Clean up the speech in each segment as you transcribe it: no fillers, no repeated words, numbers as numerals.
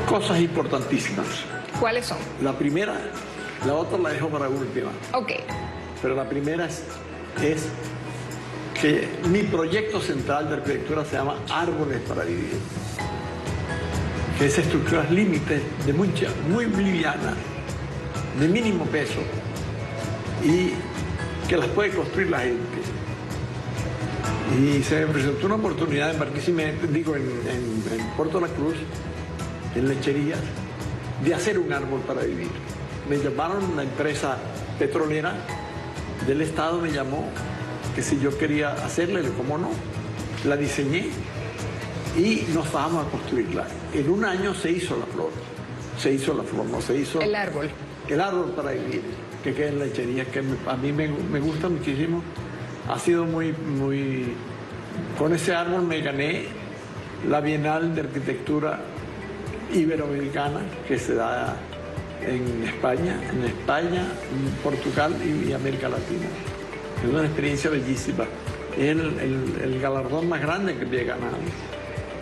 cosas importantísimas. ¿Cuáles son? La primera, la otra la dejo para última. Ok. Pero la primera es que mi proyecto central de arquitectura se llama Árboles para Vivir. Que es estructuras límites de muy livianas, de mínimo peso, y que las puede construir la gente. Y se me presentó una oportunidad en Barquisimeto, en Puerto La Cruz, en Lecherías, de hacer un árbol para vivir. Me llamaron, la empresa petrolera del Estado me llamó, que si yo quería hacerla, ¿cómo no? La diseñé y nos bajamos a construirla. En un año se hizo la flor. Se hizo la flor, no se hizo... El árbol. El árbol para vivir, que queda en Lecherías, que a mí me gusta muchísimo. Ha sido muy... Con ese árbol me gané la Bienal de Arquitectura Iberoamericana, que se da en España, en Portugal y América Latina. Es una experiencia bellísima. Es el galardón más grande que me he ganado,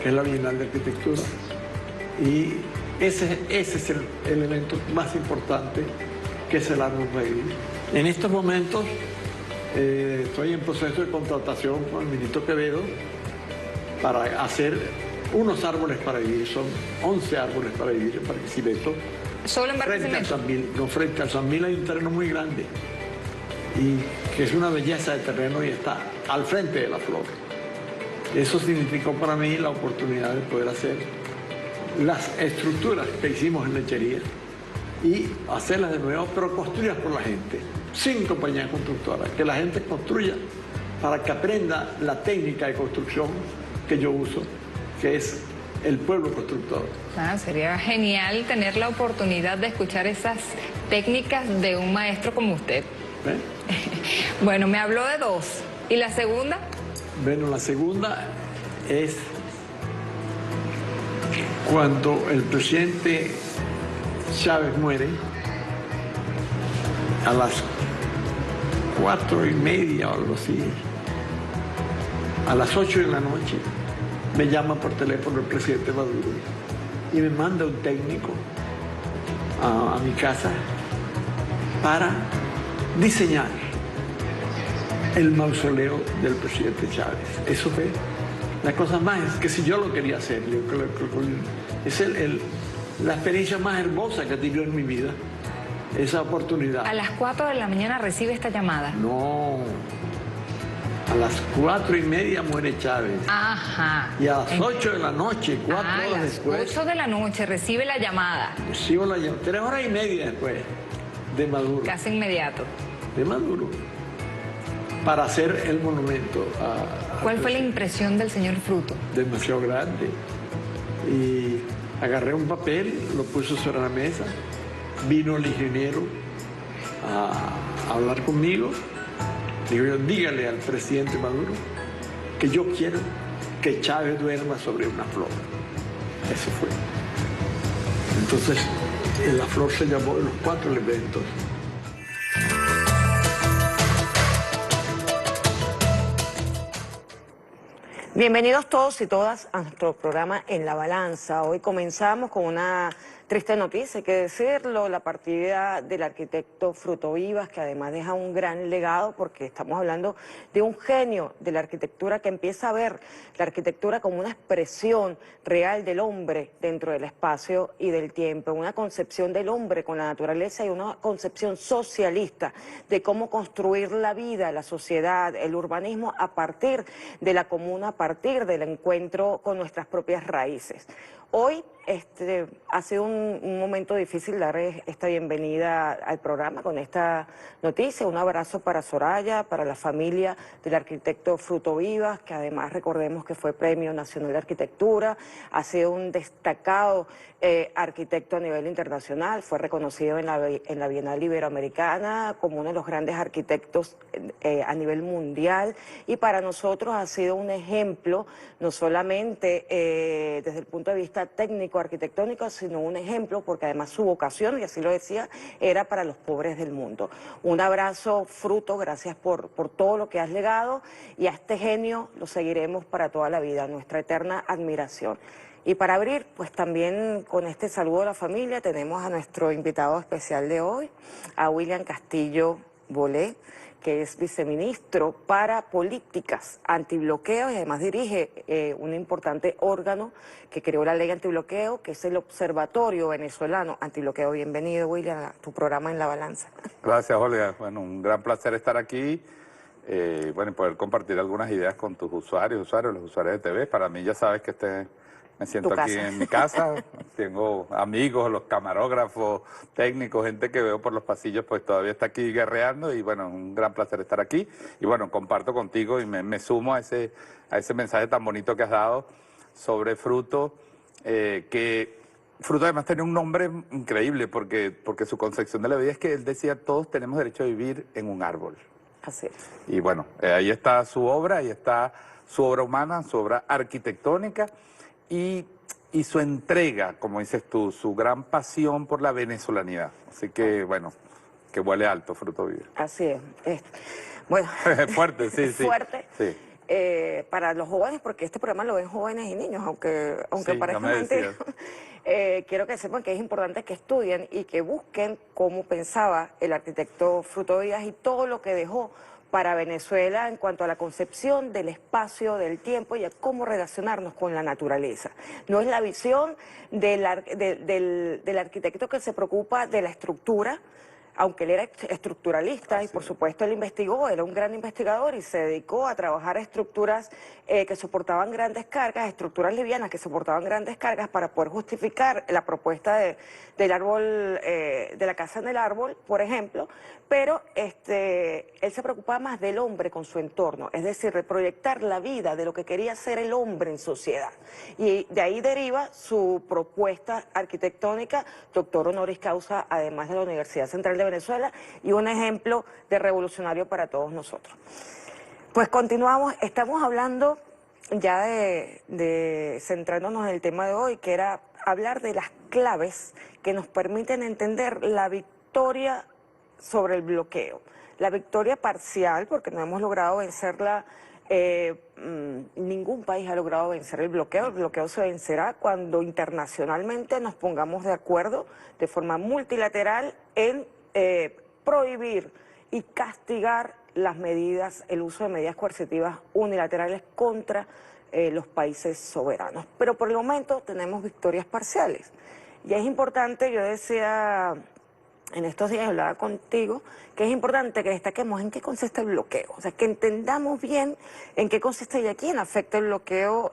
que es la Bienal de Arquitectura. Y ese es el elemento más importante, que es el árbol para vivir. En estos momentos estoy en proceso de contratación con el ministro Quevedo para hacer unos árboles para vivir. Son 11 árboles para vivir en Barquisimeto. ¿Solo en Barquisimeto? Frente al San Mil hay un terreno muy grande y que es una belleza de terreno y está al frente de la flor. Eso significó para mí la oportunidad de poder hacer las estructuras que hicimos en Lechería y hacerlas de nuevo, pero construidas por la gente, sin compañías constructoras, que la gente construya para que aprenda la técnica de construcción que yo uso, que es el pueblo constructor. Sería genial tener la oportunidad de escuchar esas técnicas de un maestro como usted. Bueno, me habló de dos. ¿Y la segunda? Bueno, la segunda es cuando el presidente Chávez muere, a las 4:30 o algo así, a las 8 de la noche, me llama por teléfono el presidente Maduro y me manda un técnico a mi casa para diseñar el mausoleo del presidente Chávez. Eso fue la cosa más, que si yo lo quería hacer, es la experiencia más hermosa que he tenido en mi vida, esa oportunidad. ¿A las 4 de la mañana recibe esta llamada? No, a las 4:30 muere Chávez. Ajá. Y a las 8 de la noche, 4 horas después. A las 8 de la noche recibe la llamada. Recibo la llamada, 3:30 después de Maduro. Casi inmediato. De Maduro. Para hacer el monumento a ¿Cuál fue la impresión del señor Fruto? Demasiado grande. Y agarré un papel, lo puse sobre la mesa, vino el ingeniero a hablar conmigo. Digo yo, dígale al presidente Maduro que yo quiero que Chávez duerma sobre una flor. Eso fue. Entonces, la flor se llamó Los Cuatro Elementos. Bienvenidos todos y todas a nuestro programa En la Balanza. Hoy comenzamos con una triste noticia, hay que decirlo, la partida del arquitecto Fruto Vivas, que además deja un gran legado porque estamos hablando de un genio de la arquitectura que empieza a ver la arquitectura como una expresión real del hombre dentro del espacio y del tiempo, una concepción del hombre con la naturaleza y una concepción socialista de cómo construir la vida, la sociedad, el urbanismo a partir de la comuna, a partir del encuentro con nuestras propias raíces. Hoy ha sido un momento difícil dar esta bienvenida al programa con esta noticia. Un abrazo para Soraya, para la familia del arquitecto Fruto Vivas, que además recordemos que fue Premio Nacional de Arquitectura, ha sido un destacado arquitecto a nivel internacional, fue reconocido en la Bienal Iberoamericana como uno de los grandes arquitectos a nivel mundial, y para nosotros ha sido un ejemplo, no solamente desde el punto de vista técnico, arquitectónico, sino un ejemplo porque además su vocación, y así lo decía, era para los pobres del mundo. Un abrazo, Fruto, gracias por todo lo que has legado, y a este genio lo seguiremos para toda la vida, nuestra eterna admiración. Y para abrir, pues también con este saludo a la familia, tenemos a nuestro invitado especial de hoy, a William Castillo Bolé, que es viceministro para políticas antibloqueo y además dirige un importante órgano que creó la ley antibloqueo, que es el Observatorio Venezolano Antibloqueo. Bienvenido, William, a tu programa En la Balanza. Gracias, Olga. Bueno, un gran placer estar aquí. Bueno, y poder compartir algunas ideas con tus usuarios, los usuarios de TV. Para mí, ya sabes que me siento aquí en mi casa. Tengo amigos, los camarógrafos, técnicos, gente que veo por los pasillos, pues todavía está aquí guerreando. Y bueno, un gran placer estar aquí. Y bueno, comparto contigo y me sumo a ese mensaje tan bonito que has dado sobre Fruto, que Fruto además tiene un nombre increíble porque su concepción de la vida es que él decía: todos tenemos derecho a vivir en un árbol. Así es. Y bueno, ahí está su obra, ahí está su obra humana, su obra arquitectónica y su entrega, como dices tú, su gran pasión por la venezolanidad. Así que bueno, que vuele alto Fruto Vive. Así es. Bueno. Fuerte, sí. Fuerte. Sí. Para los jóvenes, porque este programa lo ven jóvenes y niños, aunque sí, parezca mentira. Quiero que sepan que es importante que estudien y que busquen cómo pensaba el arquitecto Fruto Vivas y todo lo que dejó para Venezuela en cuanto a la concepción del espacio, del tiempo y a cómo relacionarnos con la naturaleza. No es la visión del arquitecto que se preocupa de la estructura, aunque él era estructuralista y por supuesto él investigó, era un gran investigador y se dedicó a trabajar estructuras que soportaban grandes cargas, estructuras livianas que soportaban grandes cargas para poder justificar la propuesta del árbol, de la casa en el árbol, por ejemplo, pero él se preocupaba más del hombre con su entorno, es decir, de proyectar la vida de lo que quería ser el hombre en sociedad. Y de ahí deriva su propuesta arquitectónica, doctor honoris causa, además de la Universidad Central de Venezuela, y un ejemplo de revolucionario para todos nosotros. Pues continuamos, estamos hablando ya de centrándonos en el tema de hoy, que era hablar de las claves que nos permiten entender la victoria sobre el bloqueo. La victoria parcial, porque no hemos logrado vencerla, ningún país ha logrado vencer el bloqueo se vencerá cuando internacionalmente nos pongamos de acuerdo de forma multilateral en prohibir y castigar las medidas, el uso de medidas coercitivas unilaterales contra los países soberanos. Pero por el momento tenemos victorias parciales. Y es importante, yo decía en estos días, hablaba contigo, que es importante que destaquemos en qué consiste el bloqueo. O sea, que entendamos bien en qué consiste y a quién afecta el bloqueo,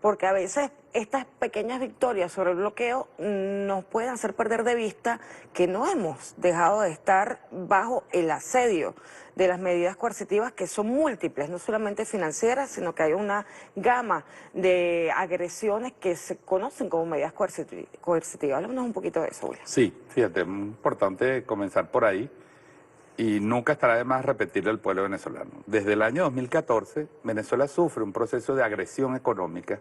porque a veces estas pequeñas victorias sobre el bloqueo nos pueden hacer perder de vista que no hemos dejado de estar bajo el asedio de las medidas coercitivas, que son múltiples, no solamente financieras, sino que hay una gama de agresiones que se conocen como medidas coercitivas. Háblanos un poquito de eso, William. Sí, fíjate, es importante comenzar por ahí y nunca estará de más repetirle al pueblo venezolano. Desde el año 2014, Venezuela sufre un proceso de agresión económica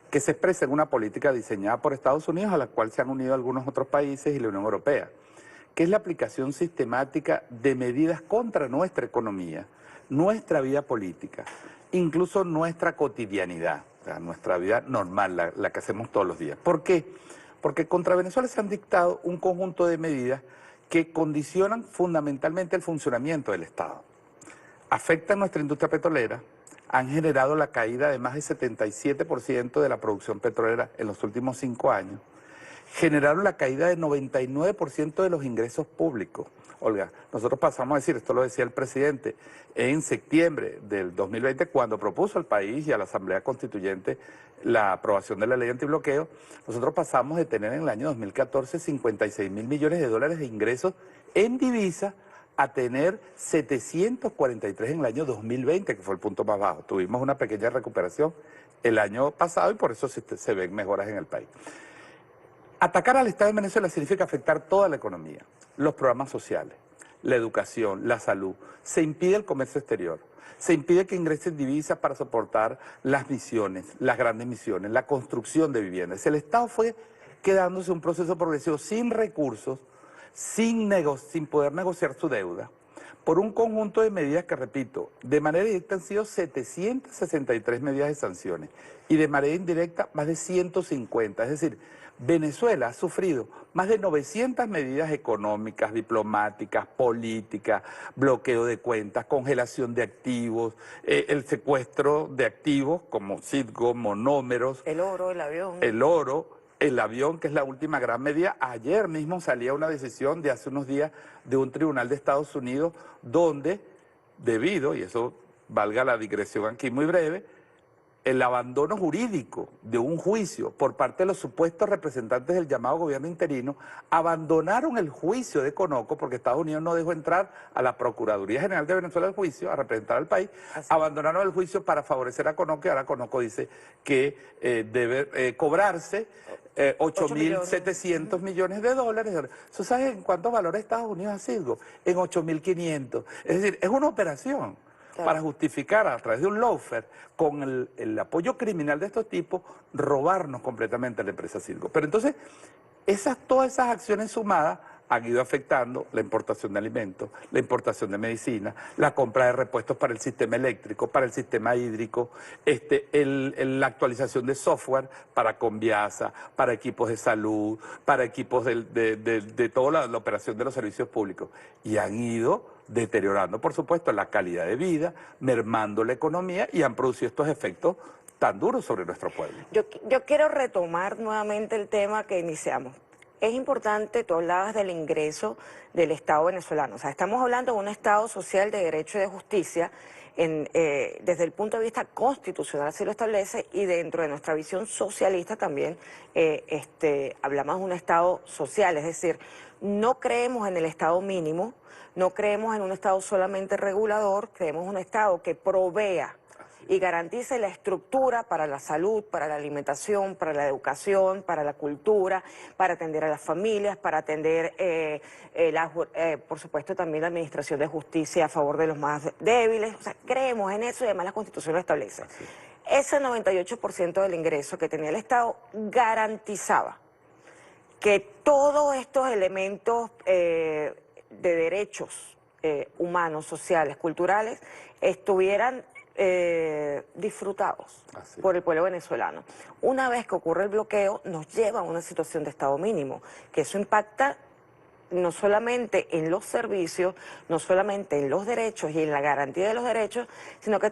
que se expresa en una política diseñada por Estados Unidos, a la cual se han unido algunos otros países y la Unión Europea, que es la aplicación sistemática de medidas contra nuestra economía, nuestra vida política, incluso nuestra cotidianidad, o sea, nuestra vida normal, la que hacemos todos los días. ¿Por qué? Porque contra Venezuela se han dictado un conjunto de medidas que condicionan fundamentalmente el funcionamiento del Estado. Afectan nuestra industria petrolera, han generado la caída de más del 77% de la producción petrolera en los últimos 5 años, generaron la caída del 99% de los ingresos públicos. Olga, nosotros pasamos a decir, esto lo decía el presidente, en septiembre del 2020, cuando propuso al país y a la Asamblea Constituyente la aprobación de la ley antibloqueo, nosotros pasamos de tener en el año 2014 $56.000 millones de ingresos en divisa a tener 743 en el año 2020, que fue el punto más bajo. Tuvimos una pequeña recuperación el año pasado y por eso se ven mejoras en el país. Atacar al Estado de Venezuela significa afectar toda la economía, los programas sociales, la educación, la salud. Se impide el comercio exterior, se impide que ingresen divisas para soportar las misiones, las grandes misiones, la construcción de viviendas. El Estado fue quedándose un proceso progresivo sin recursos, sin poder negociar su deuda, por un conjunto de medidas que, repito, de manera directa han sido 763 medidas de sanciones y de manera indirecta más de 150. Es decir, Venezuela ha sufrido más de 900 medidas económicas, diplomáticas, políticas, bloqueo de cuentas, congelación de activos, el secuestro de activos como Citgo, monómeros. El oro, el avión. El oro. El avión, que es la última gran medida. Ayer mismo salía una decisión de hace unos días de un tribunal de Estados Unidos donde, debido, y eso valga la digresión aquí muy breve, el abandono jurídico de un juicio por parte de los supuestos representantes del llamado gobierno interino, abandonaron el juicio de Conoco porque Estados Unidos no dejó entrar a la Procuraduría General de Venezuela al juicio, a representar al país, abandonaron el juicio para favorecer a Conoco y ahora Conoco dice que debe cobrarse 8.700 millones de dólares. ¿Tú sabes en cuánto valora Estados Unidos a Citgo? En 8.500. Es decir, es una operación para justificar a través de un lawfare con el apoyo criminal de estos tipos, robarnos completamente a la empresa Citgo. Pero entonces, todas esas acciones sumadas han ido afectando la importación de alimentos, la importación de medicinas, la compra de repuestos para el sistema eléctrico, para el sistema hídrico, la actualización de software para Conviasa, para equipos de salud, para equipos de toda la operación de los servicios públicos. Y han ido deteriorando, por supuesto, la calidad de vida, mermando la economía y han producido estos efectos tan duros sobre nuestro pueblo. Yo quiero retomar nuevamente el tema que iniciamos. Es importante, tú hablabas del ingreso del Estado venezolano. O sea, estamos hablando de un Estado social de derecho y de justicia desde el punto de vista constitucional, así lo establece, y dentro de nuestra visión socialista también hablamos de un Estado social. Es decir, no creemos en el Estado mínimo, no creemos en un Estado solamente regulador, creemos en un Estado que provea y garantice la estructura para la salud, para la alimentación, para la educación, para la cultura, para atender a las familias, para atender, por supuesto, también la administración de justicia a favor de los más débiles. O sea, creemos en eso y además la Constitución lo establece. Ese 98% del ingreso que tenía el Estado garantizaba que todos estos elementos de derechos humanos, sociales, culturales, estuvieran disfrutados por el pueblo venezolano. Una vez que ocurre el bloqueo, nos lleva a una situación de estado mínimo, que eso impacta no solamente en los servicios, no solamente en los derechos y en la garantía de los derechos, sino que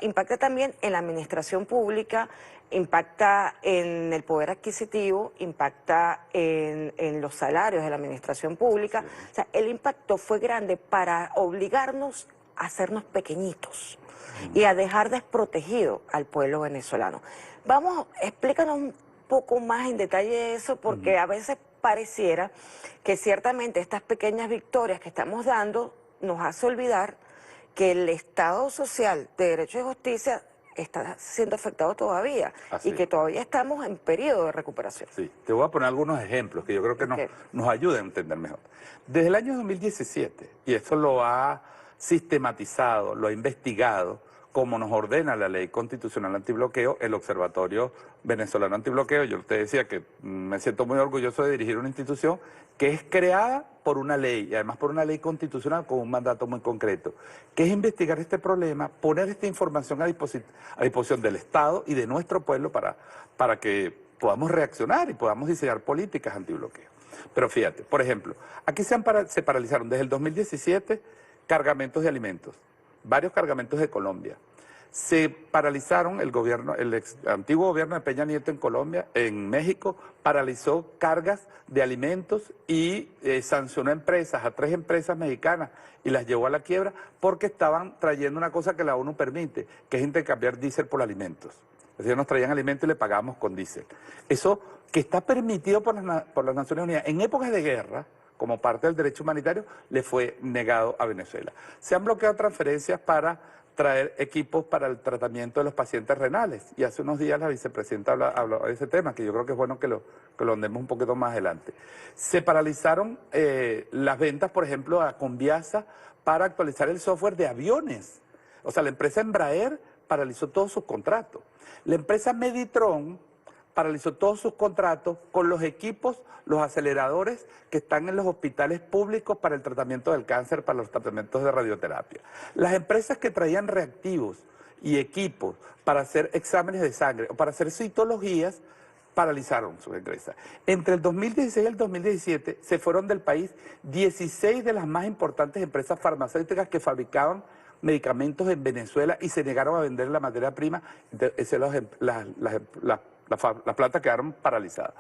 impacta también en la administración pública, impacta en el poder adquisitivo, impacta en los salarios de la administración pública. O sea, el impacto fue grande para obligarnos a hacernos pequeñitos y a dejar desprotegido al pueblo venezolano. Vamos, explícanos un poco más en detalle eso, porque a veces pareciera que ciertamente estas pequeñas victorias que estamos dando nos hace olvidar que el Estado social de derecho y justicia está siendo afectado todavía y que todavía estamos en periodo de recuperación. Sí, te voy a poner algunos ejemplos que yo creo que nos ayuden a entender mejor. Desde el año 2017, y esto lo ha sistematizado, lo ha investigado, como nos ordena la Ley Constitucional Antibloqueo, el Observatorio Venezolano Antibloqueo. Yo te decía que me siento muy orgulloso de dirigir una institución que es creada por una ley, y además por una ley constitucional con un mandato muy concreto, que es investigar este problema, poner esta información a disposición del Estado y de nuestro pueblo para que podamos reaccionar y podamos diseñar políticas antibloqueo. Pero fíjate, por ejemplo, aquí se paralizaron desde el 2017 cargamentos de alimentos, varios cargamentos de Colombia. Se paralizaron el antiguo gobierno de Peña Nieto en Colombia, en México, paralizó cargas de alimentos y sancionó empresas, a 3 empresas mexicanas, y las llevó a la quiebra porque estaban trayendo una cosa que la ONU permite, que es intercambiar diésel por alimentos. Es decir, nos traían alimentos y le pagábamos con diésel. Eso que está permitido por las Naciones Unidas en épocas de guerra, como parte del derecho humanitario, le fue negado a Venezuela. Se han bloqueado transferencias para traer equipos para el tratamiento de los pacientes renales. Y hace unos días la vicepresidenta habló de ese tema, que yo creo que es bueno que lo andemos un poquito más adelante. Se paralizaron las ventas, por ejemplo, a Conviasa para actualizar el software de aviones. O sea, la empresa Embraer paralizó todos sus contratos. La empresa Meditron paralizó todos sus contratos con los equipos, los aceleradores que están en los hospitales públicos para el tratamiento del cáncer, para los tratamientos de radioterapia. Las empresas que traían reactivos y equipos para hacer exámenes de sangre o para hacer citologías, paralizaron sus empresas. Entre el 2016 y el 2017 se fueron del país 16 de las más importantes empresas farmacéuticas que fabricaban medicamentos en Venezuela y se negaron a vender la materia prima. Entonces, las plantas quedaron paralizadas.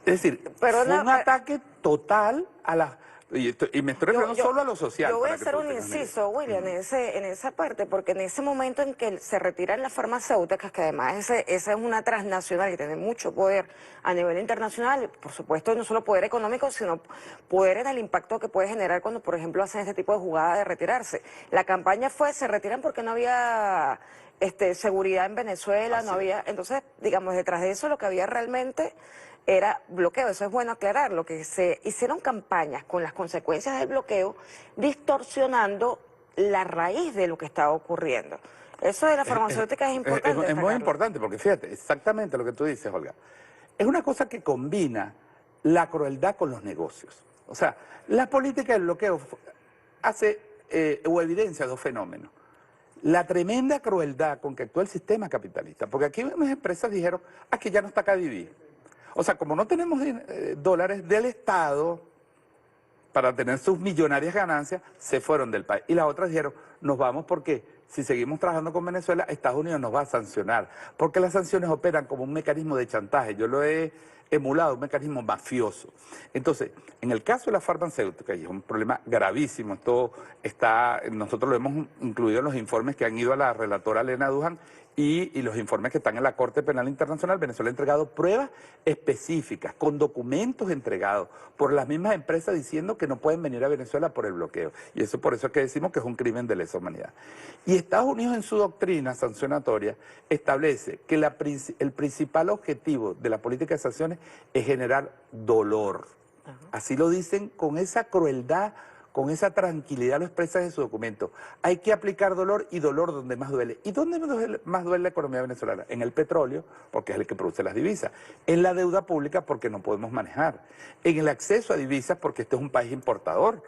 Es decir, fue un ataque total a las... Y me estoy refiriendo solo a lo social. Yo voy a hacer un inciso, William, en esa parte, porque en ese momento en que se retiran las farmacéuticas, que además esa es una transnacional que tiene mucho poder a nivel internacional, por supuesto no solo poder económico, sino poder en el impacto que puede generar cuando, por ejemplo, hacen este tipo de jugada de retirarse. La campaña fue, se retiran porque no había seguridad en Venezuela, no había... Entonces, digamos, detrás de eso lo que había realmente... era bloqueo, eso es bueno aclararlo, que se hicieron campañas con las consecuencias del bloqueo, distorsionando la raíz de lo que estaba ocurriendo. Eso de la farmacéutica es importante. Es muy importante, porque fíjate, exactamente lo que tú dices, Olga. Es una cosa que combina la crueldad con los negocios. O sea, la política del bloqueo hace o evidencia dos fenómenos. La tremenda crueldad con que actúa el sistema capitalista, porque aquí unas empresas dijeron, aquí ya no está Cadiví. O sea, como no tenemos dólares del Estado para tener sus millonarias ganancias, se fueron del país. Y las otras dijeron, nos vamos porque si seguimos trabajando con Venezuela, Estados Unidos nos va a sancionar. Porque las sanciones operan como un mecanismo de chantaje. Yo lo he emulado, un mecanismo mafioso. Entonces, en el caso de la farmacéutica, y es un problema gravísimo, esto está, nosotros lo hemos incluido en los informes que han ido a la relatora Elena Duján, y los informes que están en la Corte Penal Internacional. Venezuela ha entregado pruebas específicas, con documentos entregados por las mismas empresas diciendo que no pueden venir a Venezuela por el bloqueo. Y eso por eso es que decimos que es un crimen de lesa humanidad. Y Estados Unidos en su doctrina sancionatoria establece que el principal objetivo de la política de sanciones es generar dolor. Así lo dicen con esa crueldad, con esa tranquilidad lo expresan en su documento. Hay que aplicar dolor y dolor donde más duele. ¿Y dónde más duele la economía venezolana? En el petróleo, porque es el que produce las divisas. En la deuda pública, porque no podemos manejar. En el acceso a divisas, porque este es un país importador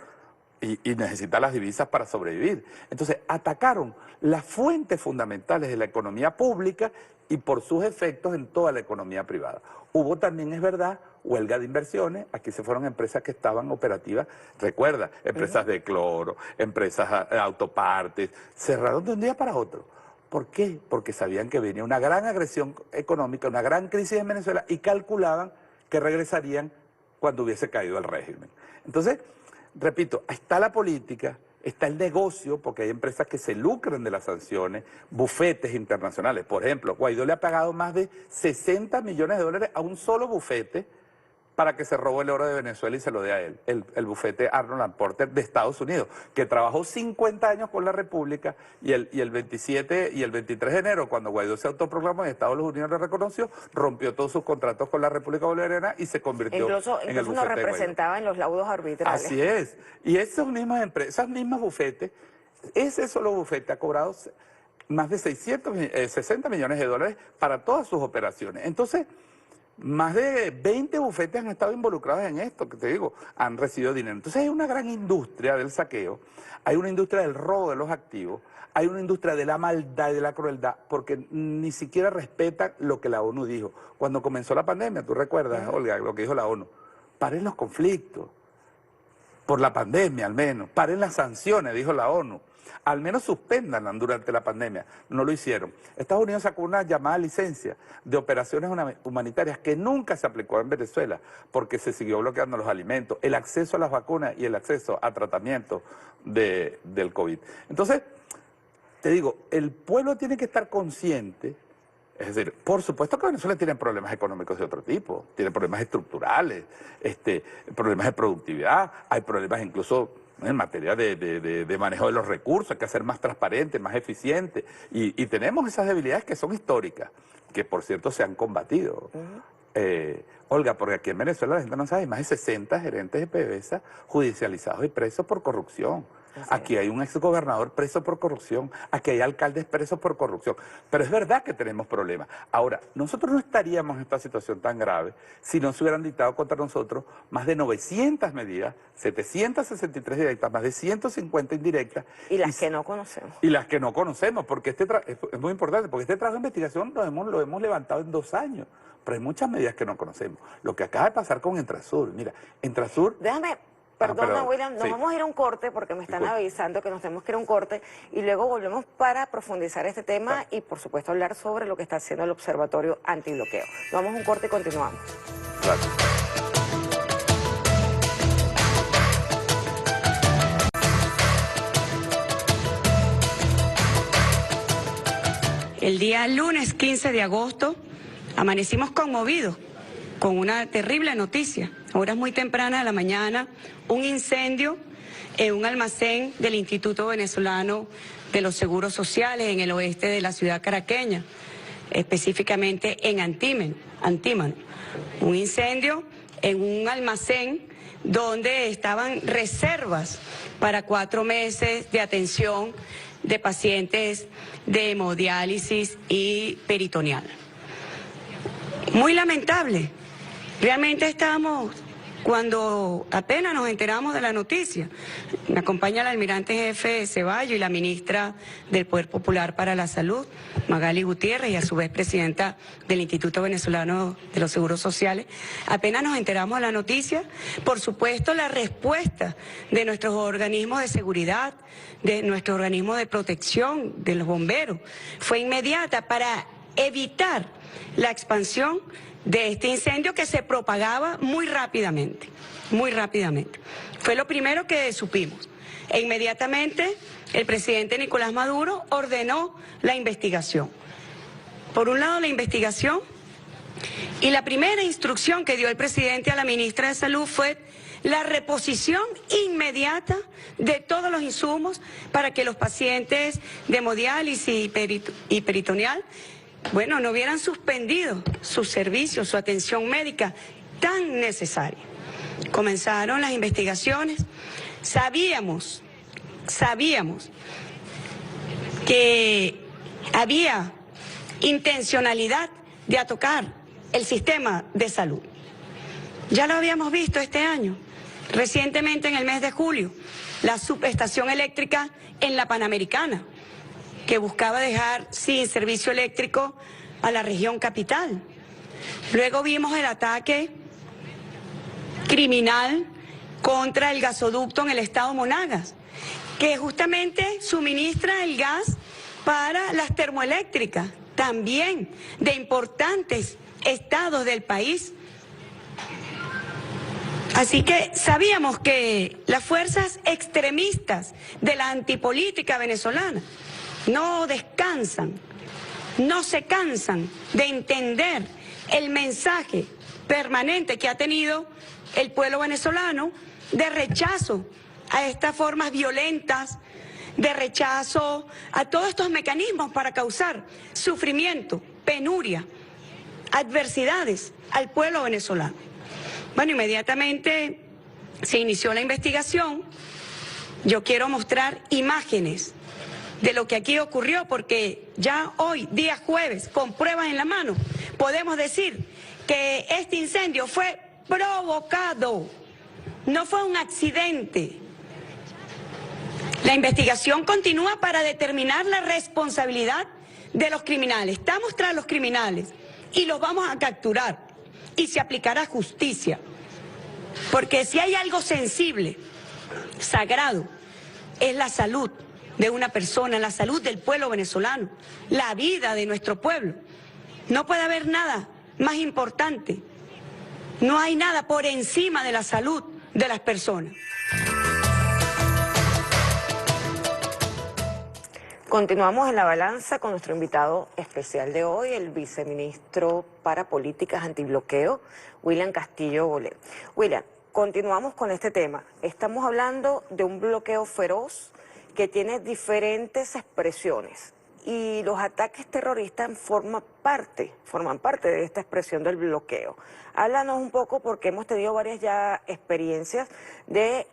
y necesita las divisas para sobrevivir. Entonces, atacaron las fuentes fundamentales de la economía pública y por sus efectos en toda la economía privada. Hubo también, es verdad, huelga de inversiones. Aquí se fueron empresas que estaban operativas, recuerda, empresas de cloro, empresas de autopartes, cerraron de un día para otro. ¿Por qué? Porque sabían que venía una gran agresión económica, una gran crisis en Venezuela y calculaban que regresarían cuando hubiese caído el régimen. Entonces, repito, está la política, está el negocio, porque hay empresas que se lucran de las sanciones, bufetes internacionales. Por ejemplo, Guaidó le ha pagado más de 60 millones de dólares a un solo bufete para que se robó el oro de Venezuela y se lo dé a él, el bufete Arnold & Porter de Estados Unidos, que trabajó 50 años con la República y el 27 y el 23 de enero, cuando Guaidó se autoproclamó y Estados Unidos lo reconoció, rompió todos sus contratos con la República Bolivariana y se convirtió en el bufete nos representaba en los laudos arbitrales. Así es. Y esas mismas empresas, esas mismas bufetes, ese solo bufete ha cobrado más de 60 millones de dólares para todas sus operaciones. Entonces, más de 20 bufetes han estado involucrados en esto, que te digo, han recibido dinero. Entonces hay una gran industria del saqueo, hay una industria del robo de los activos, hay una industria de la maldad y de la crueldad, porque ni siquiera respetan lo que la ONU dijo. Cuando comenzó la pandemia, tú recuerdas, Olga, lo que dijo la ONU, paren los conflictos, por la pandemia al menos, paren las sanciones, dijo la ONU. Al menos suspéndanla durante la pandemia. No lo hicieron. Estados Unidos sacó una llamada licencia de operaciones humanitarias que nunca se aplicó en Venezuela porque se siguió bloqueando los alimentos, el acceso a las vacunas y el acceso a tratamiento del COVID. Entonces, te digo, el pueblo tiene que estar consciente. Es decir, por supuesto que Venezuela tiene problemas económicos de otro tipo, tiene problemas estructurales, problemas de productividad, hay problemas incluso en materia de manejo de los recursos, hay que hacer más transparente, más eficiente, y tenemos esas debilidades que son históricas, que por cierto se han combatido. Olga, porque aquí en Venezuela la gente no sabe, hay más de 60 gerentes de PDVSA judicializados y presos por corrupción. Aquí hay un exgobernador preso por corrupción, aquí hay alcaldes presos por corrupción. Pero es verdad que tenemos problemas. Ahora, nosotros no estaríamos en esta situación tan grave si no se hubieran dictado contra nosotros más de 900 medidas, 763 directas, más de 150 indirectas. Y las que no conocemos. Y las que no conocemos, porque es muy importante, porque este trabajo de investigación lo hemos levantado en 2 años, pero hay muchas medidas que no conocemos. Lo que acaba de pasar con Entrasur, mira, Entrasur... Déjame, perdona, perdón. William, nos vamos a ir a un corte porque me están avisando que nos tenemos que ir a un corte y luego volvemos para profundizar este tema y por supuesto hablar sobre lo que está haciendo el Observatorio Antibloqueo. Nos vamos a un corte y continuamos. Claro. El día lunes 15 de agosto amanecimos conmovidos con una terrible noticia. A horas muy tempranas de la mañana, un incendio en un almacén del Instituto Venezolano de los Seguros Sociales en el oeste de la ciudad caraqueña, específicamente en Antímano. Un incendio en un almacén donde estaban reservas para 4 meses de atención de pacientes de hemodiálisis y peritoneal. Muy lamentable. Realmente estábamos, cuando apenas nos enteramos de la noticia, me acompaña el almirante jefe Ceballos y la ministra del Poder Popular para la Salud, Magali Gutiérrez, y a su vez presidenta del Instituto Venezolano de los Seguros Sociales. Apenas nos enteramos de la noticia, por supuesto la respuesta de nuestros organismos de seguridad, de nuestro organismo de protección, de los bomberos, fue inmediata para evitar la expansión de este incendio que se propagaba muy rápidamente, muy rápidamente. Fue lo primero que supimos. E inmediatamente el presidente Nicolás Maduro ordenó la investigación. Por un lado la investigación, y la primera instrucción que dio el presidente a la ministra de Salud fue la reposición inmediata de todos los insumos para que los pacientes de hemodiálisis y peritoneal, bueno, no hubieran suspendido sus servicios, su atención médica tan necesaria. Comenzaron las investigaciones, sabíamos que había intencionalidad de atacar el sistema de salud. Ya lo habíamos visto este año, recientemente en el mes de julio, la subestación eléctrica en la Panamericana, que buscaba dejar sin servicio eléctrico a la región capital. Luego vimos el ataque criminal contra el gasoducto en el estado Monagas, que justamente suministra el gas para las termoeléctricas, también de importantes estados del país. Así que sabíamos que las fuerzas extremistas de la antipolítica venezolana no descansan, no se cansan de entender el mensaje permanente que ha tenido el pueblo venezolano de rechazo a estas formas violentas, de rechazo a todos estos mecanismos para causar sufrimiento, penuria, adversidades al pueblo venezolano. Bueno, inmediatamente se inició la investigación. Yo quiero mostrar imágenes de lo que aquí ocurrió, porque ya hoy, día jueves, con pruebas en la mano, podemos decir que este incendio fue provocado, no fue un accidente. La investigación continúa para determinar la responsabilidad de los criminales. Estamos tras los criminales y los vamos a capturar y se aplicará justicia. Porque si hay algo sensible, sagrado, es la salud de una persona, la salud del pueblo venezolano, la vida de nuestro pueblo. No puede haber nada más importante. No hay nada por encima de la salud de las personas. Continuamos en La Balanza con nuestro invitado especial de hoy, el viceministro para Políticas Antibloqueo, William Castillo Bolé. William, continuamos con este tema. Estamos hablando de un bloqueo feroz que tiene diferentes expresiones y los ataques terroristas forman parte de esta expresión del bloqueo. Háblanos un poco, porque hemos tenido varias ya experiencias de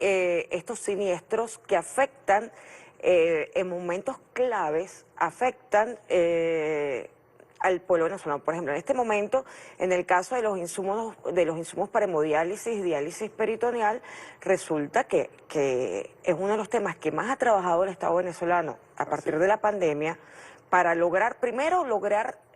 estos siniestros que afectan en momentos claves, afectan al pueblo venezolano. Por ejemplo, en este momento, en el caso de los insumos para hemodiálisis y diálisis peritoneal, resulta que es uno de los temas que más ha trabajado el Estado venezolano a partir de la pandemia para lograr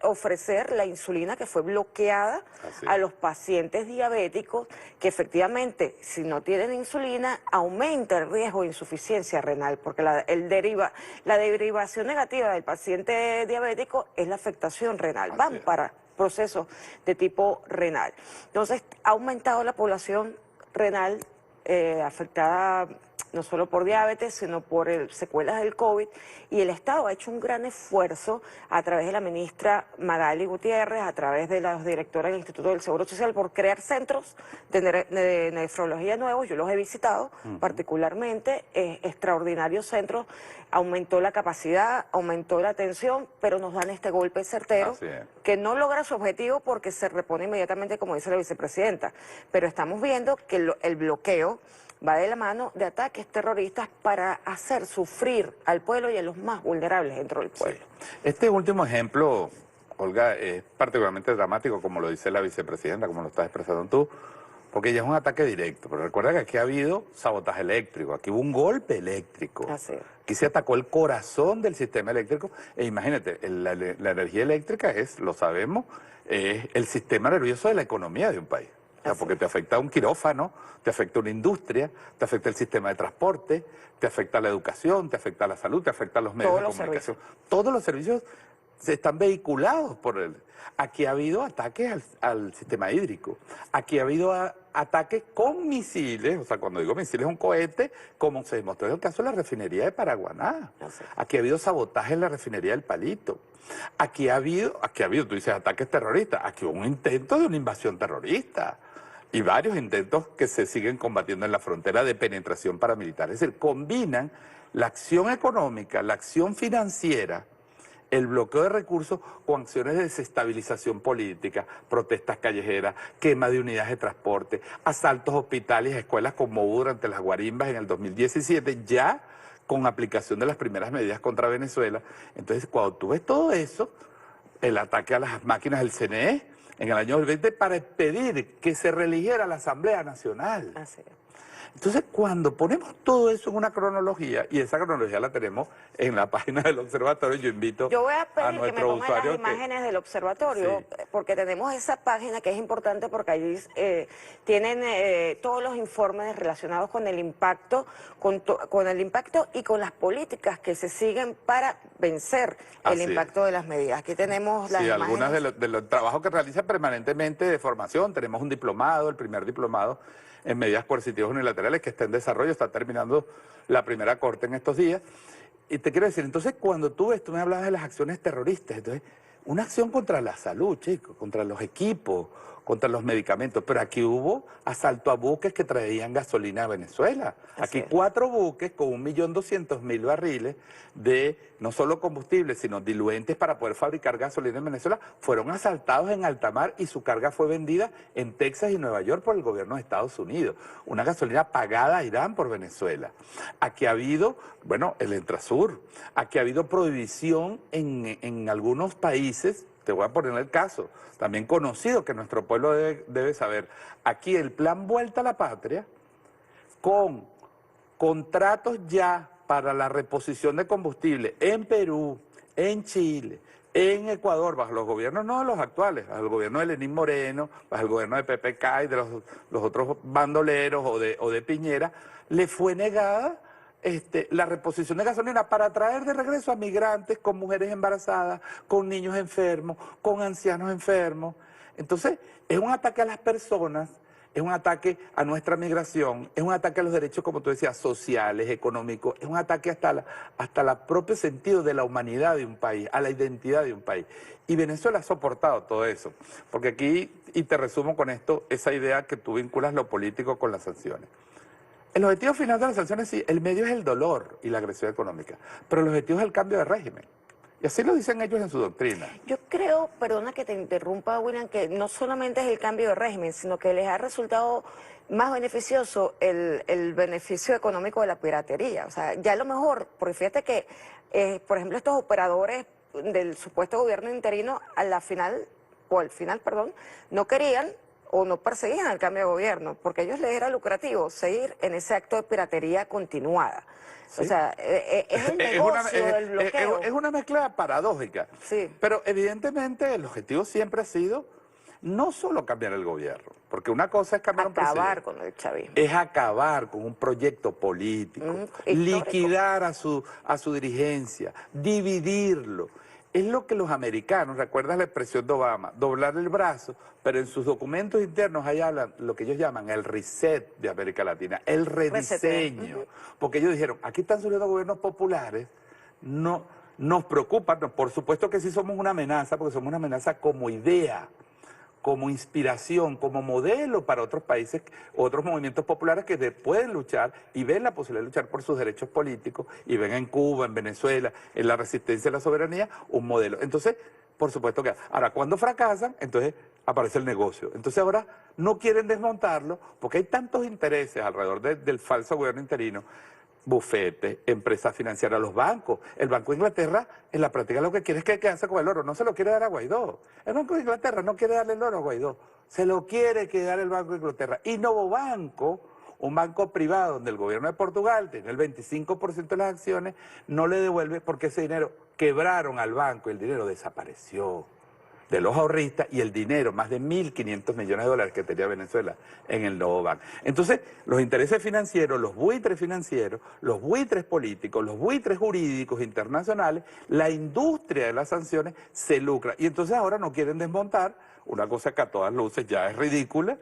ofrecer la insulina que fue bloqueada a los pacientes diabéticos, que efectivamente, si no tienen insulina, aumenta el riesgo de insuficiencia renal, porque la derivación negativa del paciente diabético es la afectación renal, van para procesos de tipo renal. Entonces, ha aumentado la población renal afectada no solo por diabetes, sino por secuelas del COVID, y el Estado ha hecho un gran esfuerzo a través de la ministra Magali Gutiérrez, a través de la directora del Instituto del Seguro Social, por crear centros de nefrología nuevos. Yo los he visitado particularmente, extraordinarios centros, aumentó la capacidad, aumentó la atención, pero nos dan este golpe certero que no logra su objetivo porque se repone inmediatamente, como dice la vicepresidenta, pero estamos viendo que el bloqueo va de la mano de ataques terroristas para hacer sufrir al pueblo y a los más vulnerables dentro del pueblo. Sí. Este último ejemplo, Olga, es particularmente dramático, como lo dice la vicepresidenta, como lo estás expresando tú, porque ya es un ataque directo. Pero recuerda que aquí ha habido sabotaje eléctrico, aquí hubo un golpe eléctrico. Así es. Aquí se atacó el corazón del sistema eléctrico. E imagínate, la energía eléctrica es, lo sabemos, es el sistema nervioso de la economía de un país. O sea, porque te afecta un quirófano, te afecta una industria, te afecta el sistema de transporte, te afecta la educación, te afecta la salud, te afecta los medios de comunicación. Todos los servicios se están vehiculados por él. Aquí ha habido ataques al sistema hídrico. Aquí ha habido ataques con misiles, o sea, cuando digo misiles, un cohete, como se demostró en el caso de la refinería de Paraguaná. Aquí ha habido sabotaje en la refinería del Palito. Aquí ha habido, tú dices, ataques terroristas. Aquí hubo un intento de una invasión terrorista. Y varios intentos que se siguen combatiendo en la frontera de penetración paramilitar. Es decir, combinan la acción económica, la acción financiera, el bloqueo de recursos con acciones de desestabilización política, protestas callejeras, quema de unidades de transporte, asaltos a hospitales y escuelas como hubo durante las guarimbas en el 2017, ya con aplicación de las primeras medidas contra Venezuela. Entonces, cuando tú ves todo eso, el ataque a las máquinas del CNE, en el año 2020, para pedir que se reeligiera la Asamblea Nacional. Así es. Entonces, cuando ponemos todo eso en una cronología, y esa cronología la tenemos en la página del observatorio, yo invito Yo voy a pedir a que me nuestros pongan las usuarios imágenes del observatorio, porque tenemos esa página que es importante porque allí tienen todos los informes relacionados con el impacto, con el impacto y con las políticas que se siguen para vencer el impacto de las medidas. Aquí tenemos las imágenes. Algunas de los trabajos que realiza permanentemente de formación. Tenemos un diplomado, el primer diplomado en medidas coercitivas unilaterales que está en desarrollo, está terminando la primera corte en estos días. Y te quiero decir, entonces cuando tú me hablabas de las acciones terroristas, entonces una acción contra la salud, chicos, contra los equipos, contra los medicamentos, pero aquí hubo asalto a buques que traían gasolina a Venezuela. Aquí 4 buques con 1.200.000 barriles de no solo combustible, sino diluentes para poder fabricar gasolina en Venezuela, fueron asaltados en alta mar y su carga fue vendida en Texas y Nueva York por el gobierno de Estados Unidos. Una gasolina pagada a Irán por Venezuela. Aquí ha habido, bueno, el Entrasur, aquí ha habido prohibición en algunos países. Te voy a poner el caso, también conocido que nuestro pueblo debe saber. Aquí el plan Vuelta a la Patria, con contratos ya para la reposición de combustible en Perú, en Chile, en Ecuador, bajo los gobiernos no de los actuales, bajo el gobierno de Lenín Moreno, bajo el gobierno de PPK y de los otros bandoleros o de Piñera, le fue negada la reposición de gasolina para traer de regreso a migrantes con mujeres embarazadas, con niños enfermos, con ancianos enfermos. Entonces, es un ataque a las personas, es un ataque a nuestra migración, es un ataque a los derechos, como tú decías, sociales, económicos, es un ataque hasta el propio sentido de la humanidad de un país, a la identidad de un país. Y Venezuela ha soportado todo eso, porque aquí, y te resumo con esto, esa idea que tú vinculas lo político con las sanciones. El objetivo final de las sanciones, sí, el medio es el dolor y la agresión económica, pero el objetivo es el cambio de régimen. Y así lo dicen ellos en su doctrina. Yo creo, perdona que te interrumpa, William, que no solamente es el cambio de régimen, sino que les ha resultado más beneficioso el beneficio económico de la piratería. O sea, ya a lo mejor, porque fíjate que, por ejemplo, estos operadores del supuesto gobierno interino, al final, no querían o no perseguían el cambio de gobierno, porque a ellos les era lucrativo seguir en ese acto de piratería continuada. ¿Sí? O sea, es el negocio del bloqueo. Es una mezcla paradójica. Sí. Pero evidentemente el objetivo siempre ha sido no solo cambiar el gobierno, porque una cosa es cambiar un presidente. Acabar con el chavismo. Es acabar con un proyecto político, liquidar a su dirigencia, dividirlo. Es lo que los americanos, ¿recuerdas la expresión de Obama? Doblar el brazo, pero en sus documentos internos ahí hablan lo que ellos llaman el reset de América Latina, el rediseño. Porque ellos dijeron, aquí están surgiendo gobiernos populares, no nos preocupan, no, por supuesto que sí somos una amenaza, porque somos una amenaza como idea, como inspiración, como modelo para otros países, otros movimientos populares que pueden luchar y ven la posibilidad de luchar por sus derechos políticos y ven en Cuba, en Venezuela, en la resistencia a la soberanía, un modelo. Entonces, por supuesto que ahora cuando fracasan, entonces aparece el negocio. Entonces ahora no quieren desmontarlo porque hay tantos intereses alrededor del falso gobierno interino, bufetes, empresas financieras, los bancos. El Banco de Inglaterra, en la práctica, lo que quiere es que quede con el oro. No se lo quiere dar a Guaidó. El Banco de Inglaterra no quiere darle el oro a Guaidó. Se lo quiere quedar el Banco de Inglaterra. Y Novo Banco, un banco privado donde el gobierno de Portugal tiene el 25% de las acciones, no le devuelve porque ese dinero quebraron al banco y el dinero desapareció de los ahorristas y el dinero, más de 1.500 millones de dólares que tenía Venezuela en el Novo Banco. Entonces, los intereses financieros, los buitres financieros, los buitres políticos, los buitres jurídicos internacionales, la industria de las sanciones se lucra. Y entonces ahora no quieren desmontar una cosa que a todas luces ya es ridícula,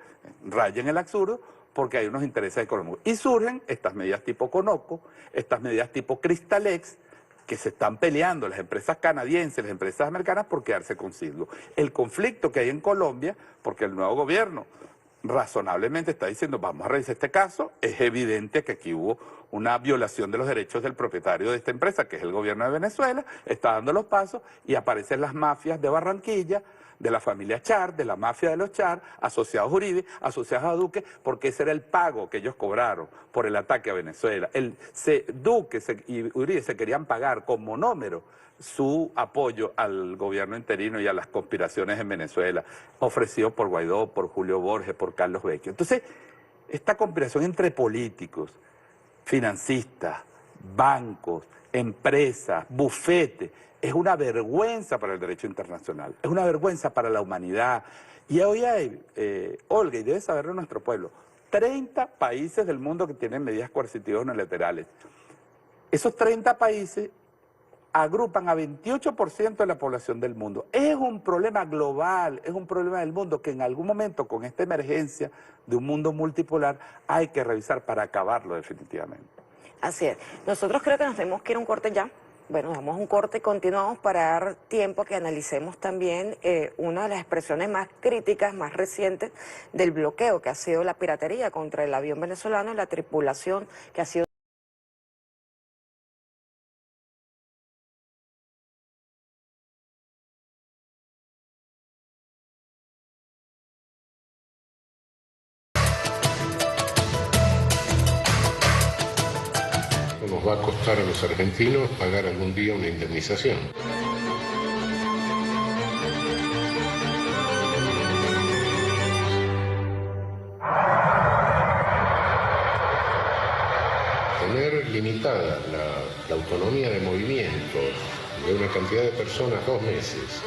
raya en el absurdo, porque hay unos intereses económicos. Y surgen estas medidas tipo Conoco, estas medidas tipo Cristalex, que se están peleando las empresas canadienses, las empresas americanas por quedarse consigo. El conflicto que hay en Colombia, porque el nuevo gobierno razonablemente está diciendo vamos a revisar este caso, es evidente que aquí hubo una violación de los derechos del propietario de esta empresa, que es el gobierno de Venezuela, está dando los pasos y aparecen las mafias de Barranquilla, de la familia Char, de la mafia de los Char, asociados a Uribe, asociados a Duque, porque ese era el pago que ellos cobraron por el ataque a Venezuela. Duque y Uribe se querían pagar con monómero su apoyo al gobierno interino y a las conspiraciones en Venezuela, ofrecido por Guaidó, por Julio Borges, por Carlos Vecchio. Entonces, esta conspiración entre políticos, financistas, bancos, empresas, bufetes, es una vergüenza para el derecho internacional, es una vergüenza para la humanidad. Y hoy hay, Olga, y debe saberlo nuestro pueblo, 30 países del mundo que tienen medidas coercitivas unilaterales. Esos 30 países agrupan a 28% de la población del mundo. Es un problema global, es un problema del mundo que en algún momento con esta emergencia de un mundo multipolar hay que revisar para acabarlo definitivamente. Así es. Nosotros creo que nos tenemos que ir a un corte ya. Bueno, damos un corte y continuamos para dar tiempo a que analicemos también una de las expresiones más críticas, más recientes del bloqueo que ha sido la piratería contra el avión venezolano y la tripulación que ha sido... Nos va a costar a los argentinos pagar algún día una indemnización. Tener limitada la autonomía de movimiento de una cantidad de personas 2 meses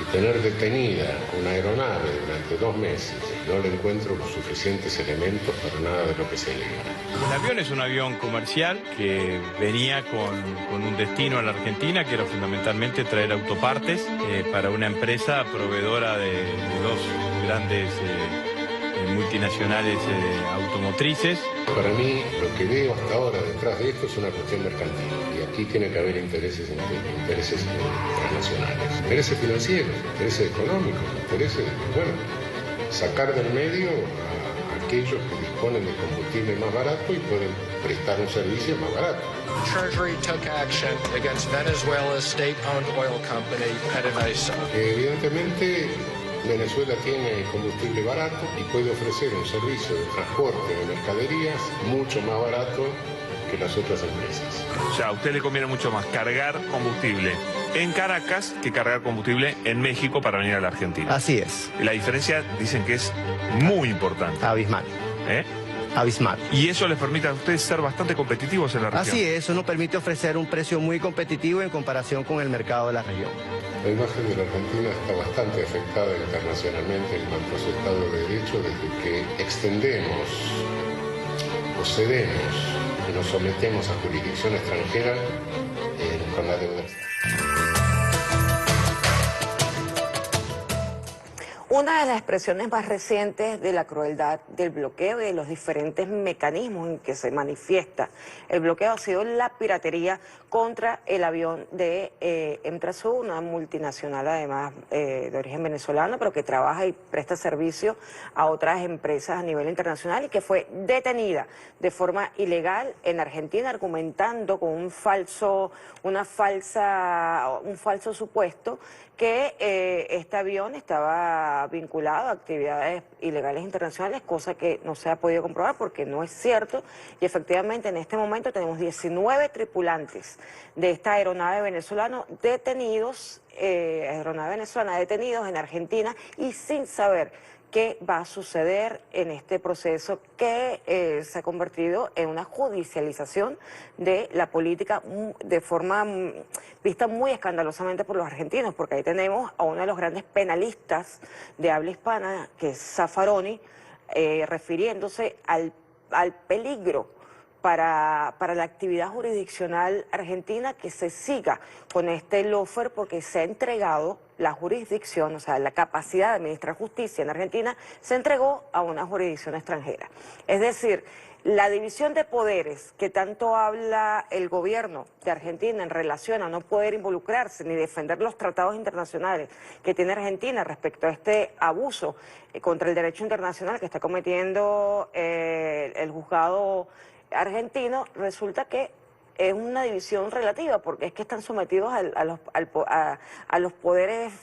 y tener detenida una aeronave durante 2 meses, no le encuentro los suficientes elementos para nada de lo que se alega. El avión es un avión comercial que venía con un destino a la Argentina, que era fundamentalmente traer autopartes para una empresa proveedora de 2 grandes multinacionales automotrices. Para mí, lo que veo hasta ahora detrás de esto es una cuestión mercantil. Y aquí tiene que haber intereses transnacionales. Intereses financieros, intereses económicos, intereses, bueno, sacar del medio a aquellos que disponen de combustible más barato y pueden prestar un servicio más barato. Treasury took action against Venezuela's state-owned oil company, PDVSA. Evidentemente, Venezuela tiene combustible barato y puede ofrecer un servicio de transporte de mercaderías mucho más barato que las otras empresas. O sea, a usted le conviene mucho más cargar combustible en Caracas que cargar combustible en México para venir a la Argentina. Así es. La diferencia dicen que es muy importante. Abismal. ¿Eh? Abismal. Y eso les permite a ustedes ser bastante competitivos en la región. Así es, eso nos permite ofrecer un precio muy competitivo en comparación con el mercado de la región. La imagen de la Argentina está bastante afectada internacionalmente en cuanto a su Estado de Derecho desde que extendemos o cedemos y nos sometemos a jurisdicción extranjera con la deuda. Una de las expresiones más recientes de la crueldad del bloqueo y de los diferentes mecanismos en que se manifiesta el bloqueo ha sido la piratería contra el avión de Emtrasur, una multinacional además de origen venezolano, pero que trabaja y presta servicio a otras empresas a nivel internacional y que fue detenida de forma ilegal en Argentina, argumentando con un falso supuesto que este avión estaba vinculado a actividades ilegales internacionales, cosa que no se ha podido comprobar porque no es cierto. Y efectivamente en este momento tenemos 19 tripulantes de esta aeronave venezolana detenidos en Argentina y sin saber qué va a suceder en este proceso que se ha convertido en una judicialización de la política de forma vista muy escandalosamente por los argentinos, porque ahí tenemos a uno de los grandes penalistas de habla hispana, que es Zaffaroni, refiriéndose al peligro para la actividad jurisdiccional argentina, que se siga con este lawfare, porque se ha entregado la jurisdicción, o sea, la capacidad de administrar justicia en Argentina, se entregó a una jurisdicción extranjera. Es decir, la división de poderes que tanto habla el gobierno de Argentina en relación a no poder involucrarse ni defender los tratados internacionales que tiene Argentina respecto a este abuso contra el derecho internacional que está cometiendo el juzgado argentino, resulta que es una división relativa, porque es que están sometidos a los poderes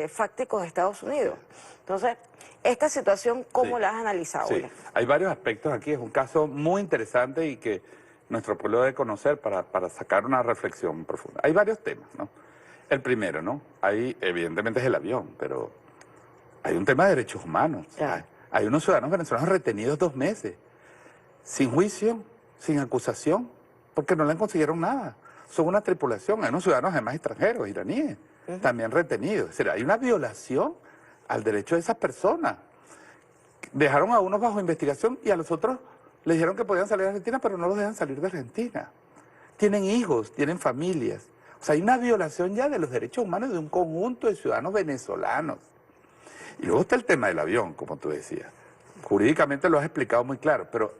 fácticos de Estados Unidos. Entonces, esta situación, ¿cómo la has analizado? Sí, hay varios aspectos aquí, es un caso muy interesante y que nuestro pueblo debe conocer para sacar una reflexión profunda. Hay varios temas, ¿no? El primero, ¿no? Hay, evidentemente es el avión, pero hay un tema de derechos humanos. Hay unos ciudadanos venezolanos retenidos 2 meses, sin juicio, sin acusación, porque no le consiguieron nada. Son una tripulación, hay unos ciudadanos además extranjeros, iraníes, también retenidos. Es decir, hay una violación al derecho de esas personas. Dejaron a unos bajo investigación y a los otros les dijeron que podían salir de Argentina, pero no los dejan salir de Argentina. Tienen hijos, tienen familias. O sea, hay una violación ya de los derechos humanos de un conjunto de ciudadanos venezolanos. Y luego está el tema del avión, como tú decías. Jurídicamente lo has explicado muy claro, pero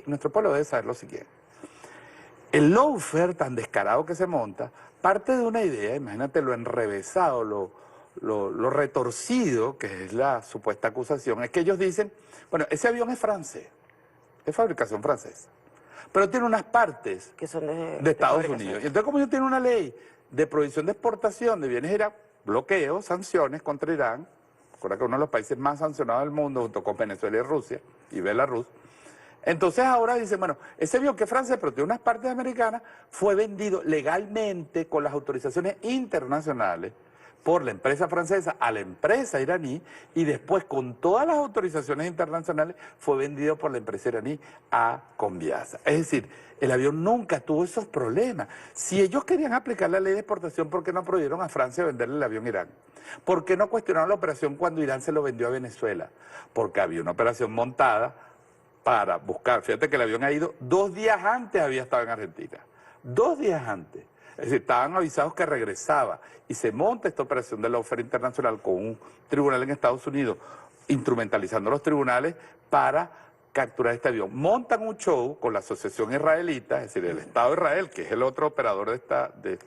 nuestro pueblo debe saber lo siguiente. El lawfare tan descarado que se monta parte de una idea, imagínate lo enrevesado, lo retorcido que es la supuesta acusación, es que ellos dicen, bueno, ese avión es francés, es fabricación francesa, pero tiene unas partes que son de Estados Unidos. Y entonces, como ellos tienen una ley de prohibición de exportación de bienes, era bloqueo, sanciones contra Irán, recuerda que uno de los países más sancionados del mundo, junto con Venezuela y Rusia, y Belarus. Entonces ahora dicen, bueno, ese avión que es francés, pero tiene unas partes americanas, fue vendido legalmente con las autorizaciones internacionales por la empresa francesa a la empresa iraní, y después con todas las autorizaciones internacionales fue vendido por la empresa iraní a Conviasa. Es decir, el avión nunca tuvo esos problemas. Si ellos querían aplicar la ley de exportación, ¿por qué no prohibieron a Francia venderle el avión a Irán? ¿Por qué no cuestionaron la operación cuando Irán se lo vendió a Venezuela? Porque había una operación montada para buscar, fíjate que el avión ha ido 2 días antes, había estado en Argentina, 2 días antes. Es decir, estaban avisados que regresaba y se monta esta operación de lawfare internacional con un tribunal en Estados Unidos, instrumentalizando los tribunales para capturar este avión. Montan un show con la asociación israelita, es decir, el Estado de Israel, que es el otro operador de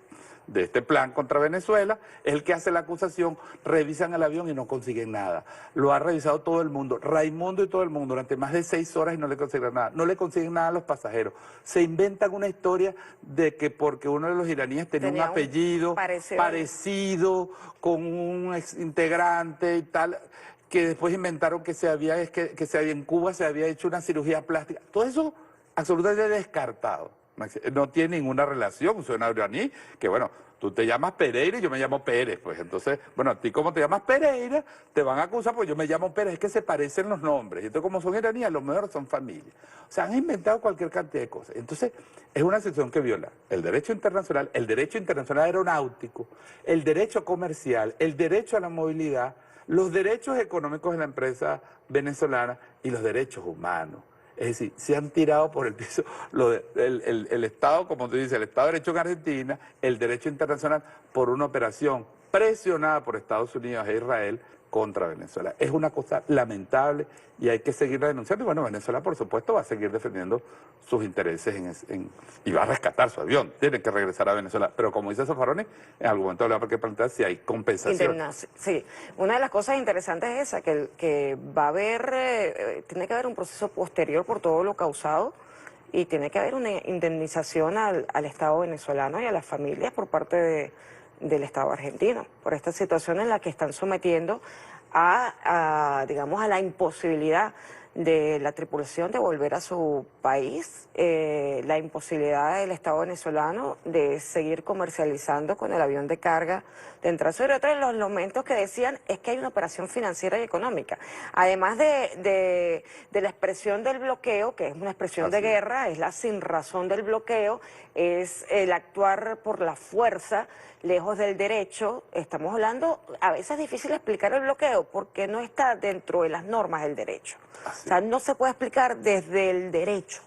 de este plan contra Venezuela, es el que hace la acusación, revisan el avión y no consiguen nada. Lo ha revisado todo el mundo, Raimundo y todo el mundo, durante más de 6 horas y no le consiguen nada. No le consiguen nada a los pasajeros. Se inventan una historia de que porque uno de los iraníes tenía un apellido parecido con un ex integrante y tal, que después inventaron que en Cuba se había hecho una cirugía plástica. Todo eso absolutamente descartado. No tiene ninguna relación, suena iraní, que bueno, tú te llamas Pereira y yo me llamo Pérez, pues entonces, bueno, a ti como te llamas Pereira, te van a acusar porque yo me llamo Pérez, es que se parecen los nombres, y entonces como son iraníes, a lo mejor son familia. O sea, han inventado cualquier cantidad de cosas. Entonces, es una situación que viola el derecho internacional aeronáutico, el derecho comercial, el derecho a la movilidad, los derechos económicos de la empresa venezolana y los derechos humanos. Es decir, se han tirado por el piso el Estado, como tú dices, el Estado de Derecho en Argentina, el derecho internacional, por una operación presionada por Estados Unidos e Israel contra Venezuela. Es una cosa lamentable y hay que seguir denunciando. Y bueno, Venezuela, por supuesto, va a seguir defendiendo sus intereses y va a rescatar su avión. Tiene que regresar a Venezuela. Pero como dice Zaffaroni, en algún momento habrá que plantear si hay compensación. Sí, una de las cosas interesantes es esa, que va a haber, tiene que haber un proceso posterior por todo lo causado y tiene que haber una indemnización al Estado venezolano y a las familias por parte del Estado argentino, por esta situación en la que están sometiendo digamos, a la imposibilidad de la tripulación de volver a su país, la imposibilidad del Estado venezolano de seguir comercializando con el avión de carga de entrada. Sobre otro de los elementos que decían es que hay una operación financiera y económica. Además de la expresión del bloqueo, que es una expresión de guerra, es la sinrazón del bloqueo, es el actuar por la fuerza, lejos del derecho. Estamos hablando, a veces es difícil explicar el bloqueo porque no está dentro de las normas del derecho. O sea, no se puede explicar desde el derecho.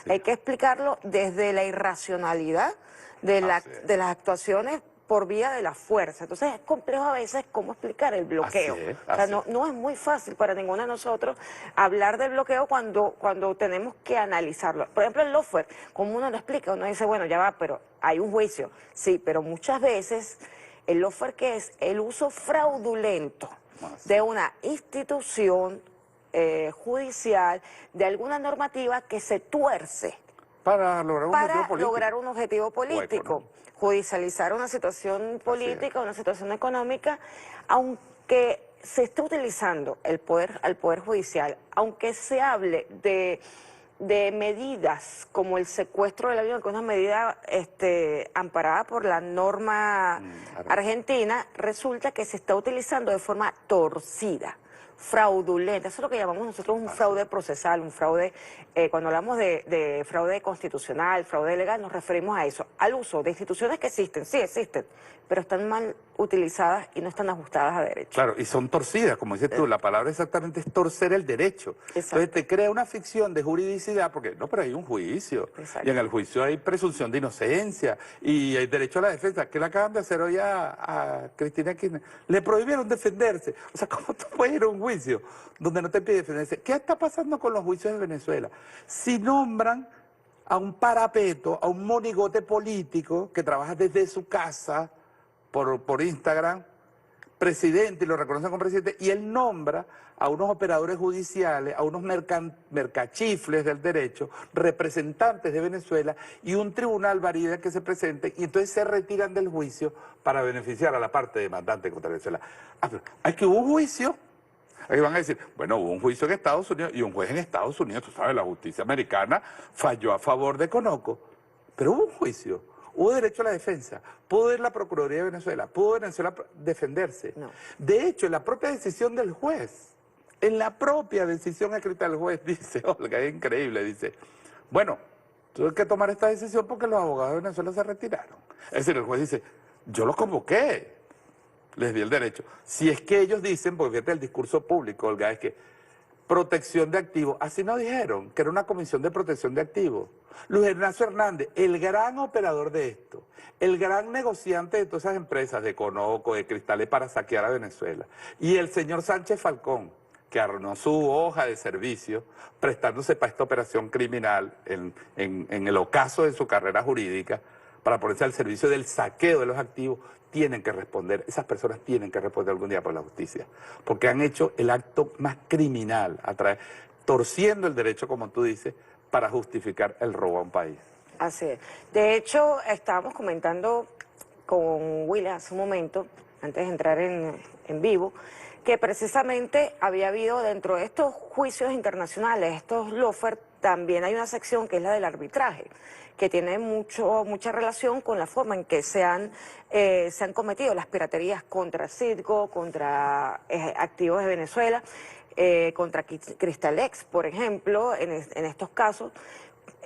Hay que explicarlo desde la irracionalidad de las actuaciones por vía de la fuerza. Entonces es complejo a veces cómo explicar el bloqueo. O sea, no es muy fácil para ninguno de nosotros hablar del bloqueo cuando tenemos que analizarlo. Por ejemplo, el lawfare, como uno lo explica, uno dice, bueno, ya va, pero hay un juicio. Sí, pero muchas veces el lawfare, que es el uso fraudulento de una institución judicial, de alguna normativa que se tuerce para lograr un objetivo político. Judicializar una situación política, una situación económica, aunque se esté utilizando al Poder Judicial, aunque se hable de medidas como el secuestro del avión, que es una medida amparada por la norma argentina, resulta que se está utilizando de forma torcida, fraudulenta. Eso es lo que llamamos nosotros un fraude procesal, un fraude, cuando hablamos de fraude constitucional, fraude legal, nos referimos a eso, al uso de instituciones que existen, sí existen, pero están mal utilizadas y no están ajustadas a derecho. Claro, y son torcidas, como dices tú, la palabra exactamente es torcer el derecho. Entonces te crea una ficción de juridicidad, porque no, pero hay un juicio, y en el juicio hay presunción de inocencia, y hay derecho a la defensa. ¿Qué le acaban de hacer hoy a Cristina Kirchner? Le prohibieron defenderse. O sea, ¿cómo tú puedes ir a un juicio donde no te pide defenderse? ¿Qué está pasando con los juicios de Venezuela? Si nombran a un parapeto, a un monigote político que trabaja desde su casa por Instagram, presidente, y lo reconocen como presidente, y él nombra a unos operadores judiciales, a unos mercachifles del derecho, representantes de Venezuela, y un tribunal valida que se presente, y entonces se retiran del juicio para beneficiar a la parte demandante contra Venezuela. Pero hay que hubo un juicio. Ahí van a decir, bueno, hubo un juicio en Estados Unidos, y un juez en Estados Unidos, tú sabes, la justicia americana falló a favor de Conoco, pero hubo un juicio. Hubo derecho a la defensa, pudo ir la Procuraduría de Venezuela, pudo Venezuela defenderse. No. De hecho, en la propia decisión del juez, en la propia decisión escrita del juez, dice, Olga, es increíble, dice, bueno, tuve que tomar esta decisión porque los abogados de Venezuela se retiraron. Es decir, el juez dice, yo los convoqué, les di el derecho. Si es que ellos dicen, porque fíjate el discurso público, Olga, es que protección de activos, así no dijeron, que era una comisión de protección de activos. Luis Ignacio Hernández, el gran operador de esto, el gran negociante de todas esas empresas, de Conoco, de Cristales, para saquear a Venezuela. Y el señor Sánchez Falcón, que arruinó su hoja de servicio, prestándose para esta operación criminal en el ocaso de su carrera jurídica, para ponerse al servicio del saqueo de los activos, tienen que responder, esas personas tienen que responder algún día por la justicia, porque han hecho el acto más criminal, torciendo el derecho, como tú dices, para justificar el robo a un país. Así es. De hecho, estábamos comentando con Will hace un momento, antes de entrar en vivo, que precisamente había habido dentro de estos juicios internacionales, estos lawfare, también hay una sección que es la del arbitraje, que tiene mucha relación con la forma en que se han cometido las piraterías contra Citgo, contra activos de Venezuela, contra Cristalex, por ejemplo, en estos casos.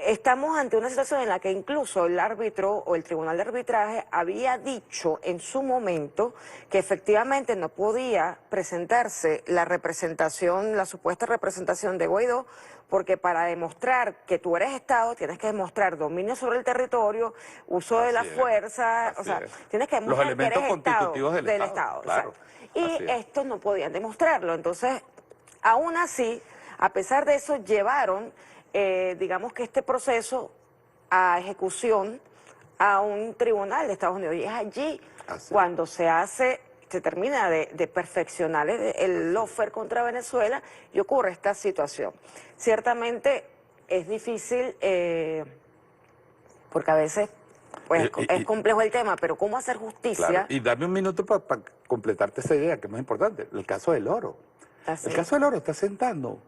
Estamos ante una situación en la que incluso el árbitro o el tribunal de arbitraje había dicho en su momento que efectivamente no podía presentarse la representación, la supuesta representación de Guaidó, porque para demostrar que tú eres Estado tienes que demostrar dominio sobre el territorio, uso de la fuerza, o sea, tienes que demostrar que eres Estado del Estado. Claro. Y estos no podían demostrarlo. Entonces, aún así, a pesar de eso, llevaron digamos que este proceso a ejecución a un tribunal de Estados Unidos. Y es allí cuando se termina de perfeccionar el lawfare contra Venezuela y ocurre esta situación. Ciertamente es difícil porque a veces pues, es complejo el tema, pero ¿cómo hacer justicia? Claro. Y dame un minuto para completarte esa idea, que es muy importante. El caso del oro. El caso del oro está sentando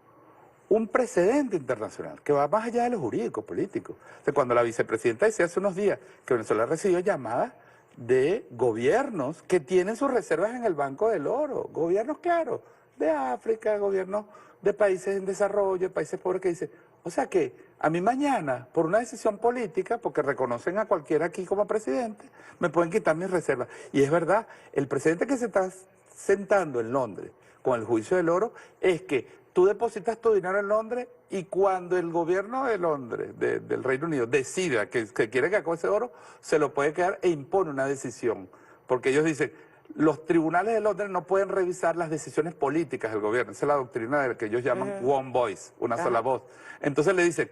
un precedente internacional que va más allá de lo jurídico, político. O sea, cuando la vicepresidenta decía hace unos días que Venezuela recibió llamadas de gobiernos que tienen sus reservas en el Banco del Oro, gobiernos, claro, de África, gobiernos de países en desarrollo, países pobres, que dicen, o sea que a mí mañana, por una decisión política, porque reconocen a cualquiera aquí como presidente, me pueden quitar mis reservas. Y es verdad, el presidente que se está sentando en Londres con el juicio del oro es que tú depositas tu dinero en Londres y cuando el gobierno de Londres, del Reino Unido, decida que quiere que acoge ese oro, se lo puede quedar e impone una decisión. Porque ellos dicen, los tribunales de Londres no pueden revisar las decisiones políticas del gobierno. Esa es la doctrina de la que ellos llaman one voice, una sola voz. Entonces le dicen,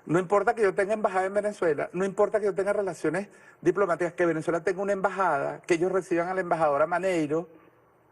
no importa que yo tenga embajada en Venezuela, no importa que yo tenga relaciones diplomáticas, que Venezuela tenga una embajada, que ellos reciban a la embajadora Maneiro,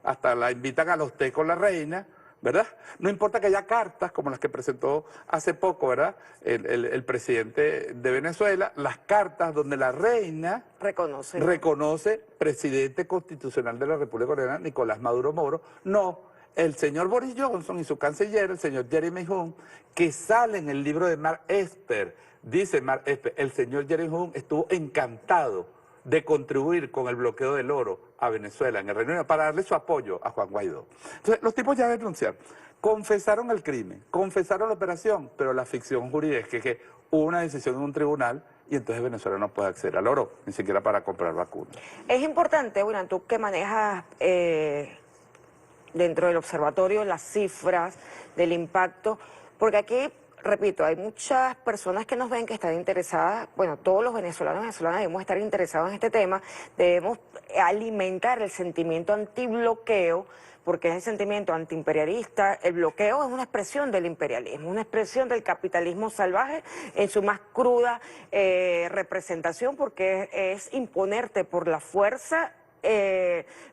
hasta la invitan a los té con la reina, ¿verdad? No importa que haya cartas como las que presentó hace poco, ¿verdad? El presidente de Venezuela, las cartas donde la reina reconoce presidente constitucional de la República Bolivariana, Nicolás Maduro Moro. No, el señor Boris Johnson y su canciller, el señor Jeremy Hunt, que sale en el libro de Mark Esper, dice Mark Esper, el señor Jeremy Hunt estuvo encantado de contribuir con el bloqueo del oro a Venezuela en el Reino Unido para darle su apoyo a Juan Guaidó. Entonces, los tipos ya denunciaron, confesaron el crimen, confesaron la operación, pero la ficción jurídica es que hubo una decisión en un tribunal y entonces Venezuela no puede acceder al oro, ni siquiera para comprar vacunas. Es importante, William, tú que manejas dentro del observatorio las cifras del impacto, porque aquí, repito, hay muchas personas que nos ven que están interesadas, bueno, todos los venezolanos y venezolanas debemos estar interesados en este tema, debemos alimentar el sentimiento antibloqueo, porque es el sentimiento antiimperialista. El bloqueo es una expresión del imperialismo, una expresión del capitalismo salvaje en su más cruda representación, porque es imponerte por la fuerza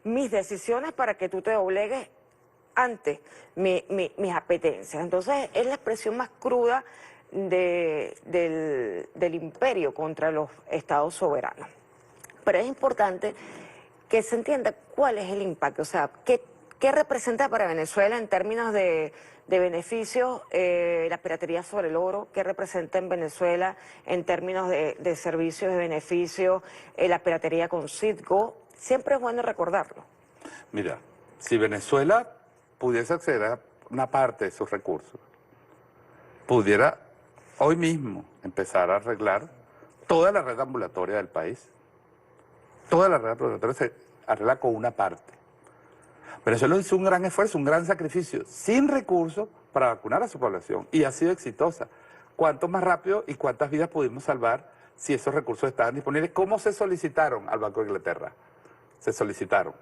mis decisiones para que tú te doblegues ante mis apetencias. Entonces es la expresión más cruda del imperio contra los estados soberanos. Pero es importante que se entienda cuál es el impacto, o sea, qué representa para Venezuela en términos de beneficios la piratería sobre el oro, qué representa en Venezuela en términos de servicios, de beneficios, la piratería con Citgo. Siempre es bueno recordarlo. Mira, si Venezuela pudiese acceder a una parte de sus recursos, pudiera hoy mismo empezar a arreglar toda la red ambulatoria del país. Toda la red ambulatoria se arregla con una parte. Venezuela hizo un gran esfuerzo, un gran sacrificio, sin recursos para vacunar a su población y ha sido exitosa. ¿Cuánto más rápido y cuántas vidas pudimos salvar si esos recursos estaban disponibles? ¿Cómo se solicitaron al Banco de Inglaterra? Se solicitaron.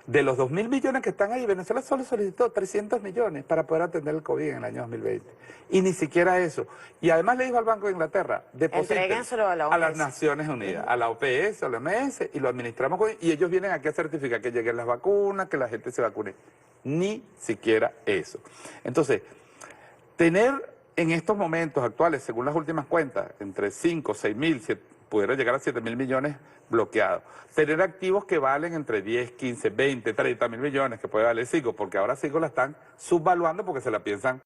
De los 2.000 millones que están ahí, Venezuela solo solicitó 300 millones para poder atender el COVID en el año 2020. Y ni siquiera eso. Y además le dijo al Banco de Inglaterra, depositen a las Naciones Unidas, a la OPS, a la OMS, y lo administramos con ellos. Y ellos vienen aquí a certificar que lleguen las vacunas, que la gente se vacune. Ni siquiera eso. Entonces, tener en estos momentos actuales, según las últimas cuentas, entre 5, 6 mil, pudiera llegar a 7.000 millones bloqueados. Tener activos que valen entre 10, 15, 20, 30 mil millones, que puede valer Cigo, porque ahora Cigo la están subvaluando porque se la piensan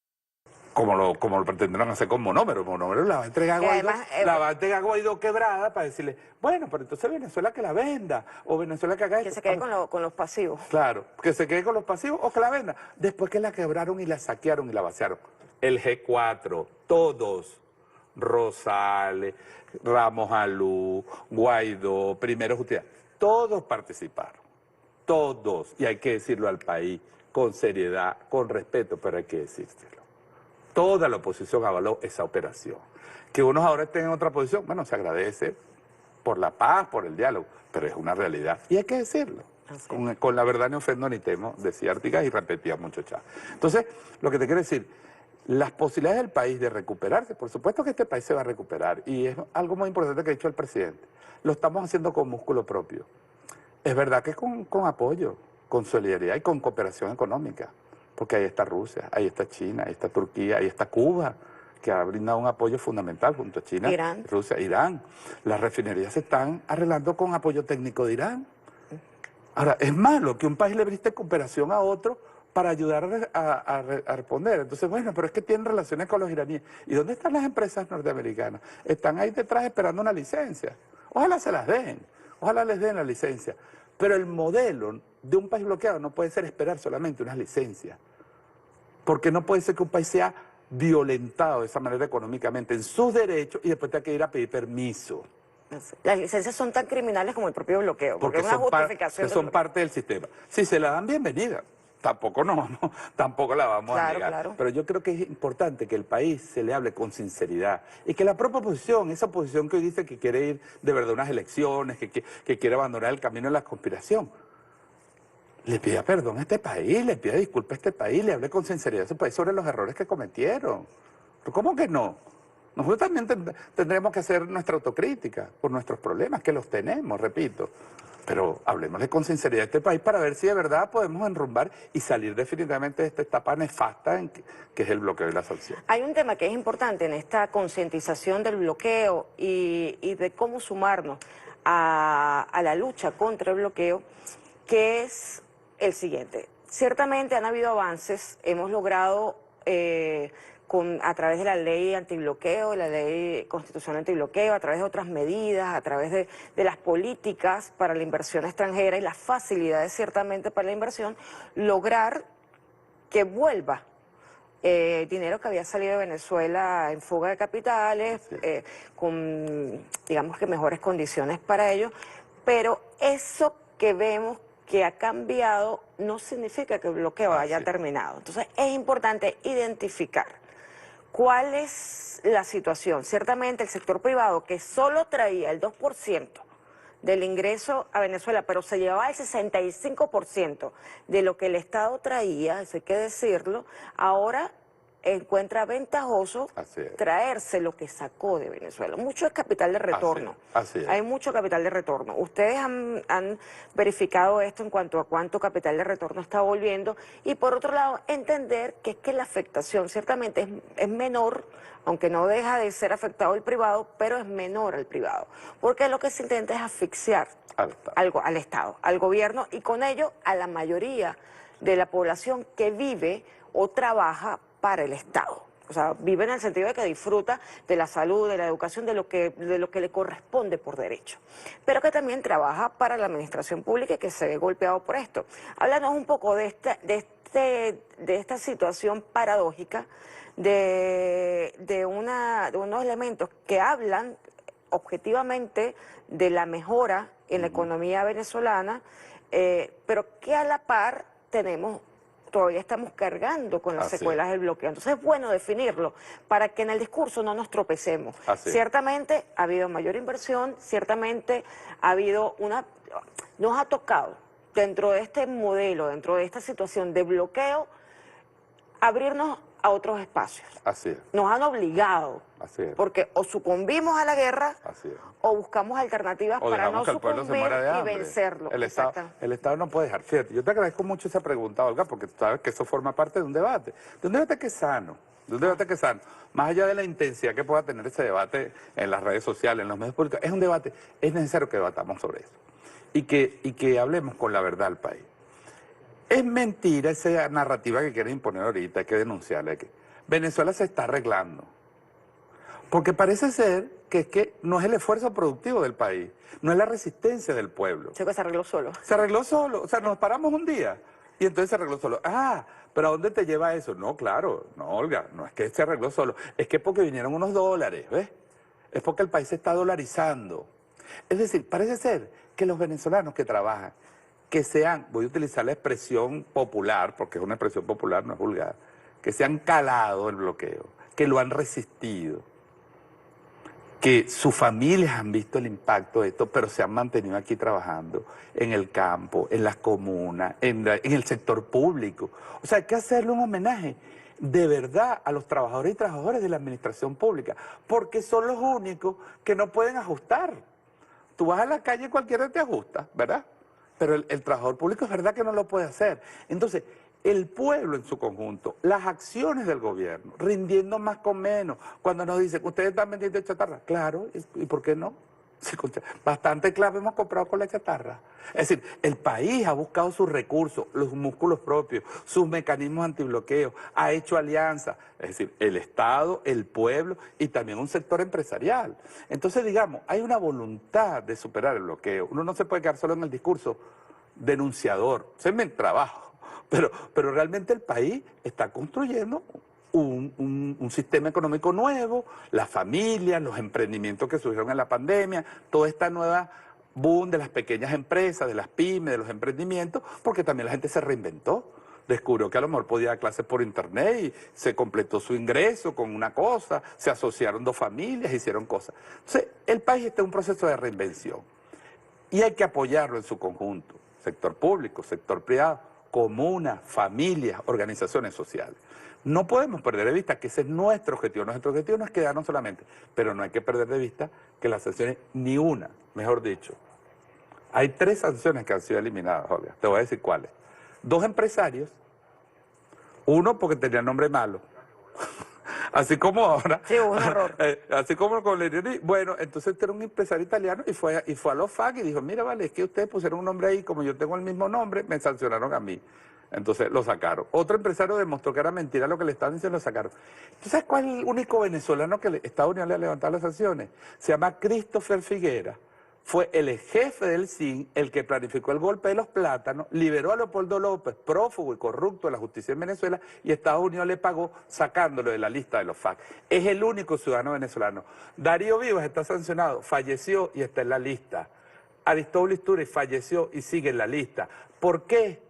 como lo pretendieron hacer con Monómero. Monómero la va a entregar a Guaidó quebrada para decirle, bueno, pero entonces Venezuela que la venda, o Venezuela que haga esto. Que se quede con los pasivos. Claro, que se quede con los pasivos o que la venda. Después que la quebraron y la saquearon y la vaciaron. El G4, todos, Rosales, Ramos Alú, Guaidó, Primero Justicia, todos participaron, todos, y hay que decirlo al país con seriedad, con respeto, pero hay que decírselo. Toda la oposición avaló esa operación. Que unos ahora estén en otra posición, bueno, se agradece por la paz, por el diálogo, pero es una realidad, y hay que decirlo. Con la verdad ni ofendo ni temo, decía Artigas y repetía mucho Chávez. Entonces, lo que te quiero decir, las posibilidades del país de recuperarse, por supuesto que este país se va a recuperar, y es algo muy importante que ha dicho el presidente, lo estamos haciendo con músculo propio. Es verdad que con apoyo, con solidaridad y con cooperación económica, porque ahí está Rusia, ahí está China, ahí está Turquía, ahí está Cuba, que ha brindado un apoyo fundamental junto a China, Irán. Rusia, Irán. Las refinerías se están arreglando con apoyo técnico de Irán. Ahora, es malo que un país le brinde cooperación a otro para ayudar a responder. Entonces, bueno, pero es que tienen relaciones con los iraníes. ¿Y dónde están las empresas norteamericanas? Están ahí detrás esperando una licencia. Ojalá se las den, ojalá les den la licencia. Pero el modelo de un país bloqueado no puede ser esperar solamente unas licencias. Porque no puede ser que un país sea violentado de esa manera económicamente en sus derechos y después tenga que ir a pedir permiso. Las licencias son tan criminales como el propio bloqueo, porque es una justificación. Son parte del sistema. Si se la dan, bienvenida. Tampoco tampoco la vamos a negar. Claro. Pero yo creo que es importante que el país se le hable con sinceridad y que la propia oposición, esa oposición que hoy dice que quiere ir de verdad a unas elecciones, que quiere abandonar el camino de la conspiración, le pida perdón a este país, le pida disculpas a este país, le hable con sinceridad a ese país sobre los errores que cometieron. ¿Pero cómo que no? Nosotros también tendremos que hacer nuestra autocrítica por nuestros problemas, que los tenemos, repito. Pero hablemosle con sinceridad a este país para ver si de verdad podemos enrumbar y salir definitivamente de esta etapa nefasta que es el bloqueo y la sanción. Hay un tema que es importante en esta concientización del bloqueo y de cómo sumarnos a la lucha contra el bloqueo, que es el siguiente. Ciertamente han habido avances, hemos logrado a través de la ley antibloqueo, la ley constitucional antibloqueo, a través de otras medidas, a través de las políticas para la inversión extranjera y las facilidades ciertamente para la inversión, lograr que vuelva dinero que había salido de Venezuela en fuga de capitales, con, digamos que mejores condiciones para ello, pero eso que vemos que ha cambiado no significa que el bloqueo haya terminado. Entonces es importante identificar cuál es la situación. Ciertamente el sector privado, que solo traía el 2% del ingreso a Venezuela, pero se llevaba el 65% de lo que el Estado traía, eso hay que decirlo, ahora encuentra ventajoso traerse lo que sacó de Venezuela. Mucho es capital de retorno. Así es. Hay mucho capital de retorno. Ustedes han verificado esto en cuanto a cuánto capital de retorno está volviendo y por otro lado entender que es que la afectación ciertamente es menor, aunque no deja de ser afectado el privado, pero es menor al privado. Porque lo que se intenta es asfixiar al Estado, al gobierno y con ello a la mayoría de la población que vive o trabaja para el Estado. O sea, vive en el sentido de que disfruta de la salud, de la educación, de lo que le corresponde por derecho. Pero que también trabaja para la administración pública y que se ve golpeado por esto. Háblanos un poco de esta situación paradójica, de unos elementos que hablan objetivamente de la mejora en la economía venezolana, pero que a la par todavía estamos cargando con las secuelas del bloqueo. Entonces es bueno definirlo para que en el discurso no nos tropecemos. Ciertamente ha habido mayor inversión, ciertamente ha habido nos ha tocado dentro de este modelo, dentro de esta situación de bloqueo, abrirnos a otros espacios. Así es. Nos han obligado, Así es. porque o sucumbimos a la guerra Así es. o buscamos alternativas O para dejamos no que el pueblo se sucumbir muera de y hambre. vencerlo. El Estado no puede dejar. Fíjate, yo te agradezco mucho esa pregunta, Olga, porque tú sabes que eso forma parte de un debate que es sano, Más allá de la intensidad que pueda tener ese debate en las redes sociales, en los medios públicos, es un debate, es necesario que debatamos sobre eso y que hablemos con la verdad al país. Es mentira esa narrativa que quieren imponer ahorita, hay que denunciarle que Venezuela se está arreglando. Porque parece ser que no es el esfuerzo productivo del país, no es la resistencia del pueblo. Se arregló solo. Se arregló solo, o sea, nos paramos un día y entonces se arregló solo. Ah, pero ¿a dónde te lleva eso? No, claro, no, Olga, no es que se arregló solo, es que porque vinieron unos dólares, ¿ves? Es porque el país se está dolarizando. Es decir, parece ser que los venezolanos que trabajan, que sean, voy a utilizar la expresión popular, porque es una expresión popular, no es vulgar, que se han calado el bloqueo, que lo han resistido, que sus familias han visto el impacto de esto, pero se han mantenido aquí trabajando en el campo, en las comunas, en el sector público. O sea, hay que hacerle un homenaje de verdad a los trabajadores y trabajadoras de la administración pública, porque son los únicos que no pueden ajustar. Tú vas a la calle y cualquiera te ajusta, ¿verdad? Pero el trabajador público es verdad que no lo puede hacer. Entonces, el pueblo en su conjunto, las acciones del gobierno, rindiendo más con menos. Cuando nos dicen, ¿ustedes están vendiendo chatarra? Claro, ¿y por qué no? Bastante clave hemos comprado con la chatarra. Es decir, el país ha buscado sus recursos, los músculos propios, sus mecanismos antibloqueo, ha hecho alianzas. Es decir, el Estado, el pueblo y también un sector empresarial. Entonces, digamos, hay una voluntad de superar el bloqueo. Uno no se puede quedar solo en el discurso denunciador. Ese es mi trabajo. Pero realmente el país está construyendo un sistema económico nuevo, las familias, los emprendimientos que surgieron en la pandemia, toda esta nueva boom de las pequeñas empresas, de las pymes, de los emprendimientos, porque también la gente se reinventó. Descubrió que a lo mejor podía dar clases por internet y se completó su ingreso con una cosa, se asociaron dos familias, hicieron cosas. Entonces, el país está en un proceso de reinvención y hay que apoyarlo en su conjunto, sector público, sector privado, comunas, familias, organizaciones sociales. No podemos perder de vista que ese es nuestro objetivo. Nuestro objetivo no es quedarnos solamente, pero no hay que perder de vista que las sanciones, ni una, mejor dicho. Hay 3 sanciones que han sido eliminadas, Olga. Te voy a decir cuáles. 2 empresarios, uno porque tenía nombre malo, así como ahora. Sí, un error. Así como con Lenioni. Bueno, entonces era un empresario italiano y fue a los FAC y dijo, mira, vale, es que ustedes pusieron un nombre ahí, como yo tengo el mismo nombre, me sancionaron a mí. Entonces lo sacaron. Otro empresario demostró que era mentira lo que le estaban diciendo, lo sacaron. ¿Tú sabes cuál es el único venezolano que Estados Unidos le ha levantado las sanciones? Se llama Christopher Figuera. Fue el jefe del CIN el que planificó el golpe de los plátanos, liberó a Leopoldo López, prófugo y corrupto de la justicia en Venezuela, y Estados Unidos le pagó sacándolo de la lista de los FARC. Es el único ciudadano venezolano. Darío Vivas está sancionado, falleció y está en la lista. Aristóbulo Istúriz falleció y sigue en la lista. ¿Por qué?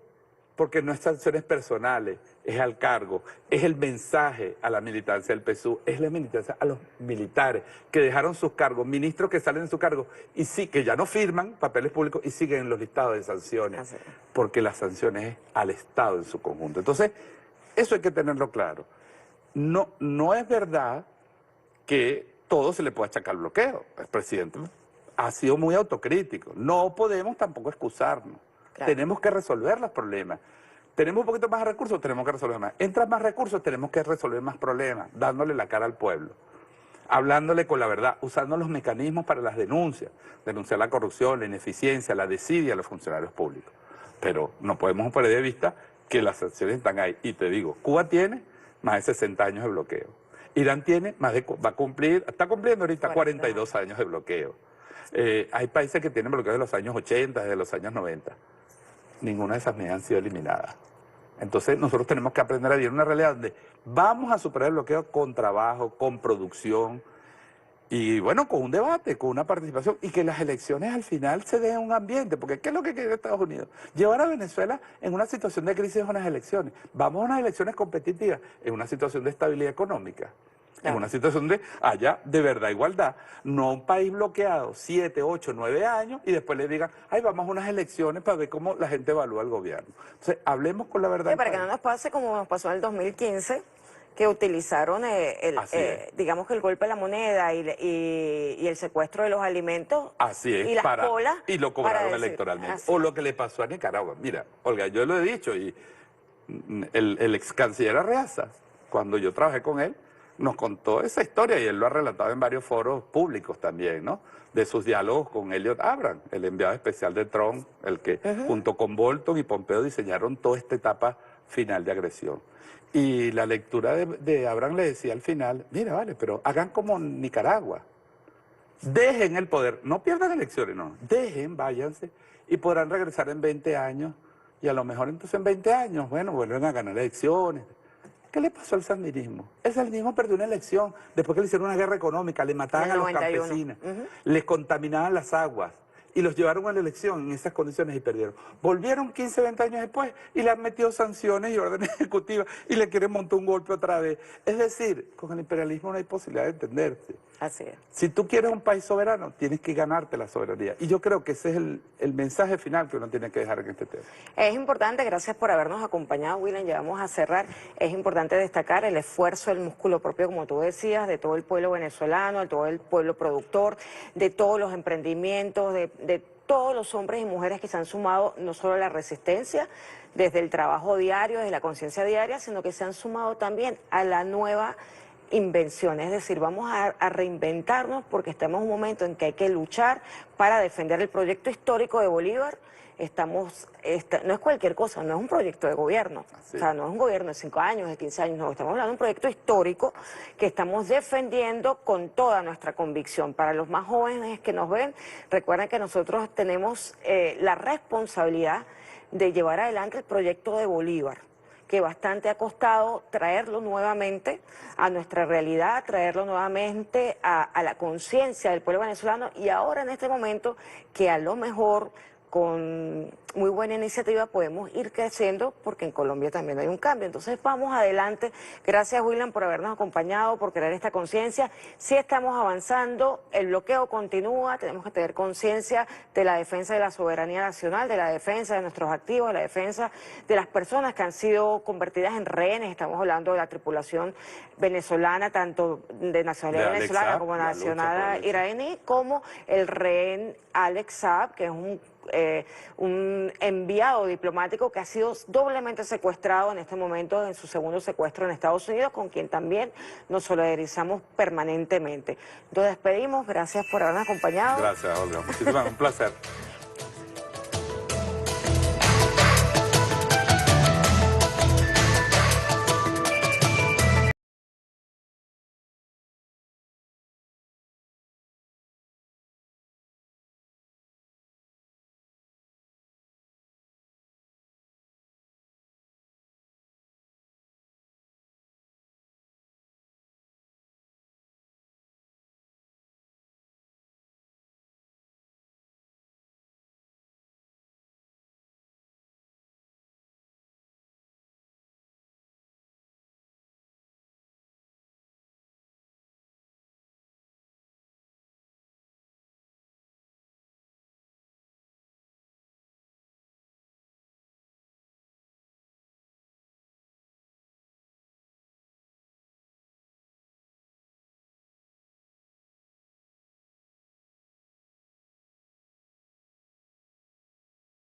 Porque no es sanciones personales, es al cargo, es el mensaje a la militancia del PSUV, es la militancia a los militares que dejaron sus cargos, ministros que salen de su cargo y sí, que ya no firman papeles públicos y siguen en los listados de sanciones, porque las sanciones es al Estado en su conjunto. Entonces, eso hay que tenerlo claro. No es verdad que todo se le pueda achacar al bloqueo. El presidente ha sido muy autocrítico. No podemos tampoco excusarnos. Claro. Tenemos que resolver los problemas. Tenemos un poquito más de recursos, tenemos que resolver más. Entran más recursos, tenemos que resolver más problemas, dándole la cara al pueblo, hablándole con la verdad, usando los mecanismos para las denuncias, denunciar la corrupción, la ineficiencia, la desidia de los funcionarios públicos. Pero no podemos perder de vista que las sanciones están ahí. Y te digo, Cuba tiene más de 60 años de bloqueo. Irán tiene está cumpliendo ahorita 42 años de bloqueo. Hay países que tienen bloqueo de los años 80, desde los años 90. Ninguna de esas medidas han sido eliminadas. Entonces nosotros tenemos que aprender a vivir una realidad donde vamos a superar el bloqueo con trabajo, con producción y bueno, con un debate, con una participación y que las elecciones al final se den un ambiente, porque ¿qué es lo que quiere Estados Unidos? Llevar a Venezuela en una situación de crisis en unas elecciones. Vamos a unas elecciones competitivas en una situación de estabilidad económica. En una situación de haya de verdad igualdad, no un país bloqueado 7, 8, 9 años y después le digan, ay, vamos a unas elecciones para ver cómo la gente evalúa al gobierno. Entonces, hablemos con la verdad. Sí, para que no nos pase como nos pasó en el 2015, que utilizaron, digamos que el golpe a la moneda y el secuestro de los alimentos. Así es, y las colas. Y lo cobraron decir, electoralmente. O lo que le pasó a Nicaragua. Mira, Olga, yo lo he dicho y el ex canciller Arreaza, cuando yo trabajé con él, nos contó esa historia y él lo ha relatado en varios foros públicos también, ¿no? De sus diálogos con Elliot Abrams, el enviado especial de Trump, el que junto con Bolton y Pompeo diseñaron toda esta etapa final de agresión. Y la lectura de Abrams le decía al final, mira, vale, pero hagan como Nicaragua. Dejen el poder, no pierdan elecciones, no, dejen, váyanse y podrán regresar en 20 años y a lo mejor entonces en 20 años, bueno, vuelven a ganar elecciones. ¿Qué le pasó al sandinismo? El sandinismo perdió una elección después que le hicieron una guerra económica, le mataban a los campesinos, les contaminaban las aguas y los llevaron a la elección en esas condiciones y perdieron. Volvieron 15, 20 años después y le han metido sanciones y órdenes ejecutivas y le quieren montar un golpe otra vez. Es decir, con el imperialismo no hay posibilidad de entenderse. Así es. Si tú quieres un país soberano, tienes que ganarte la soberanía. Y yo creo que ese es el mensaje final que uno tiene que dejar en este tema. Es importante, gracias por habernos acompañado, William, ya vamos a cerrar. Es importante destacar el esfuerzo, el músculo propio, como tú decías, de todo el pueblo venezolano, de todo el pueblo productor, de todos los emprendimientos, de todos los hombres y mujeres que se han sumado no solo a la resistencia, desde el trabajo diario, desde la conciencia diaria, sino que se han sumado también a la nueva invención, es decir, vamos a reinventarnos porque estamos en un momento en que hay que luchar para defender el proyecto histórico de Bolívar. No es cualquier cosa, no es un proyecto de gobierno, o sea, no es un gobierno de 5 años, de 15 años, no, estamos hablando de un proyecto histórico que estamos defendiendo con toda nuestra convicción. Para los más jóvenes que nos ven, recuerden que nosotros tenemos la responsabilidad de llevar adelante el proyecto de Bolívar, que bastante ha costado traerlo nuevamente a nuestra realidad, traerlo nuevamente a la conciencia del pueblo venezolano y ahora en este momento que a lo mejor con muy buena iniciativa podemos ir creciendo porque en Colombia también hay un cambio. Entonces vamos adelante. Gracias, William, por habernos acompañado, por crear esta conciencia. Sí estamos avanzando, el bloqueo continúa, tenemos que tener conciencia de la defensa de la soberanía nacional, de la defensa de nuestros activos, de la defensa de las personas que han sido convertidas en rehenes. Estamos hablando de la tripulación venezolana, tanto de nacionalidad venezolana como nacional iraní, como el rehén Alex Saab, que es un enviado diplomático que ha sido doblemente secuestrado en este momento en su segundo secuestro en Estados Unidos, con quien también nos solidarizamos permanentemente. Nos despedimos, gracias por habernos acompañado. Gracias, Olga, muchísimas, un placer.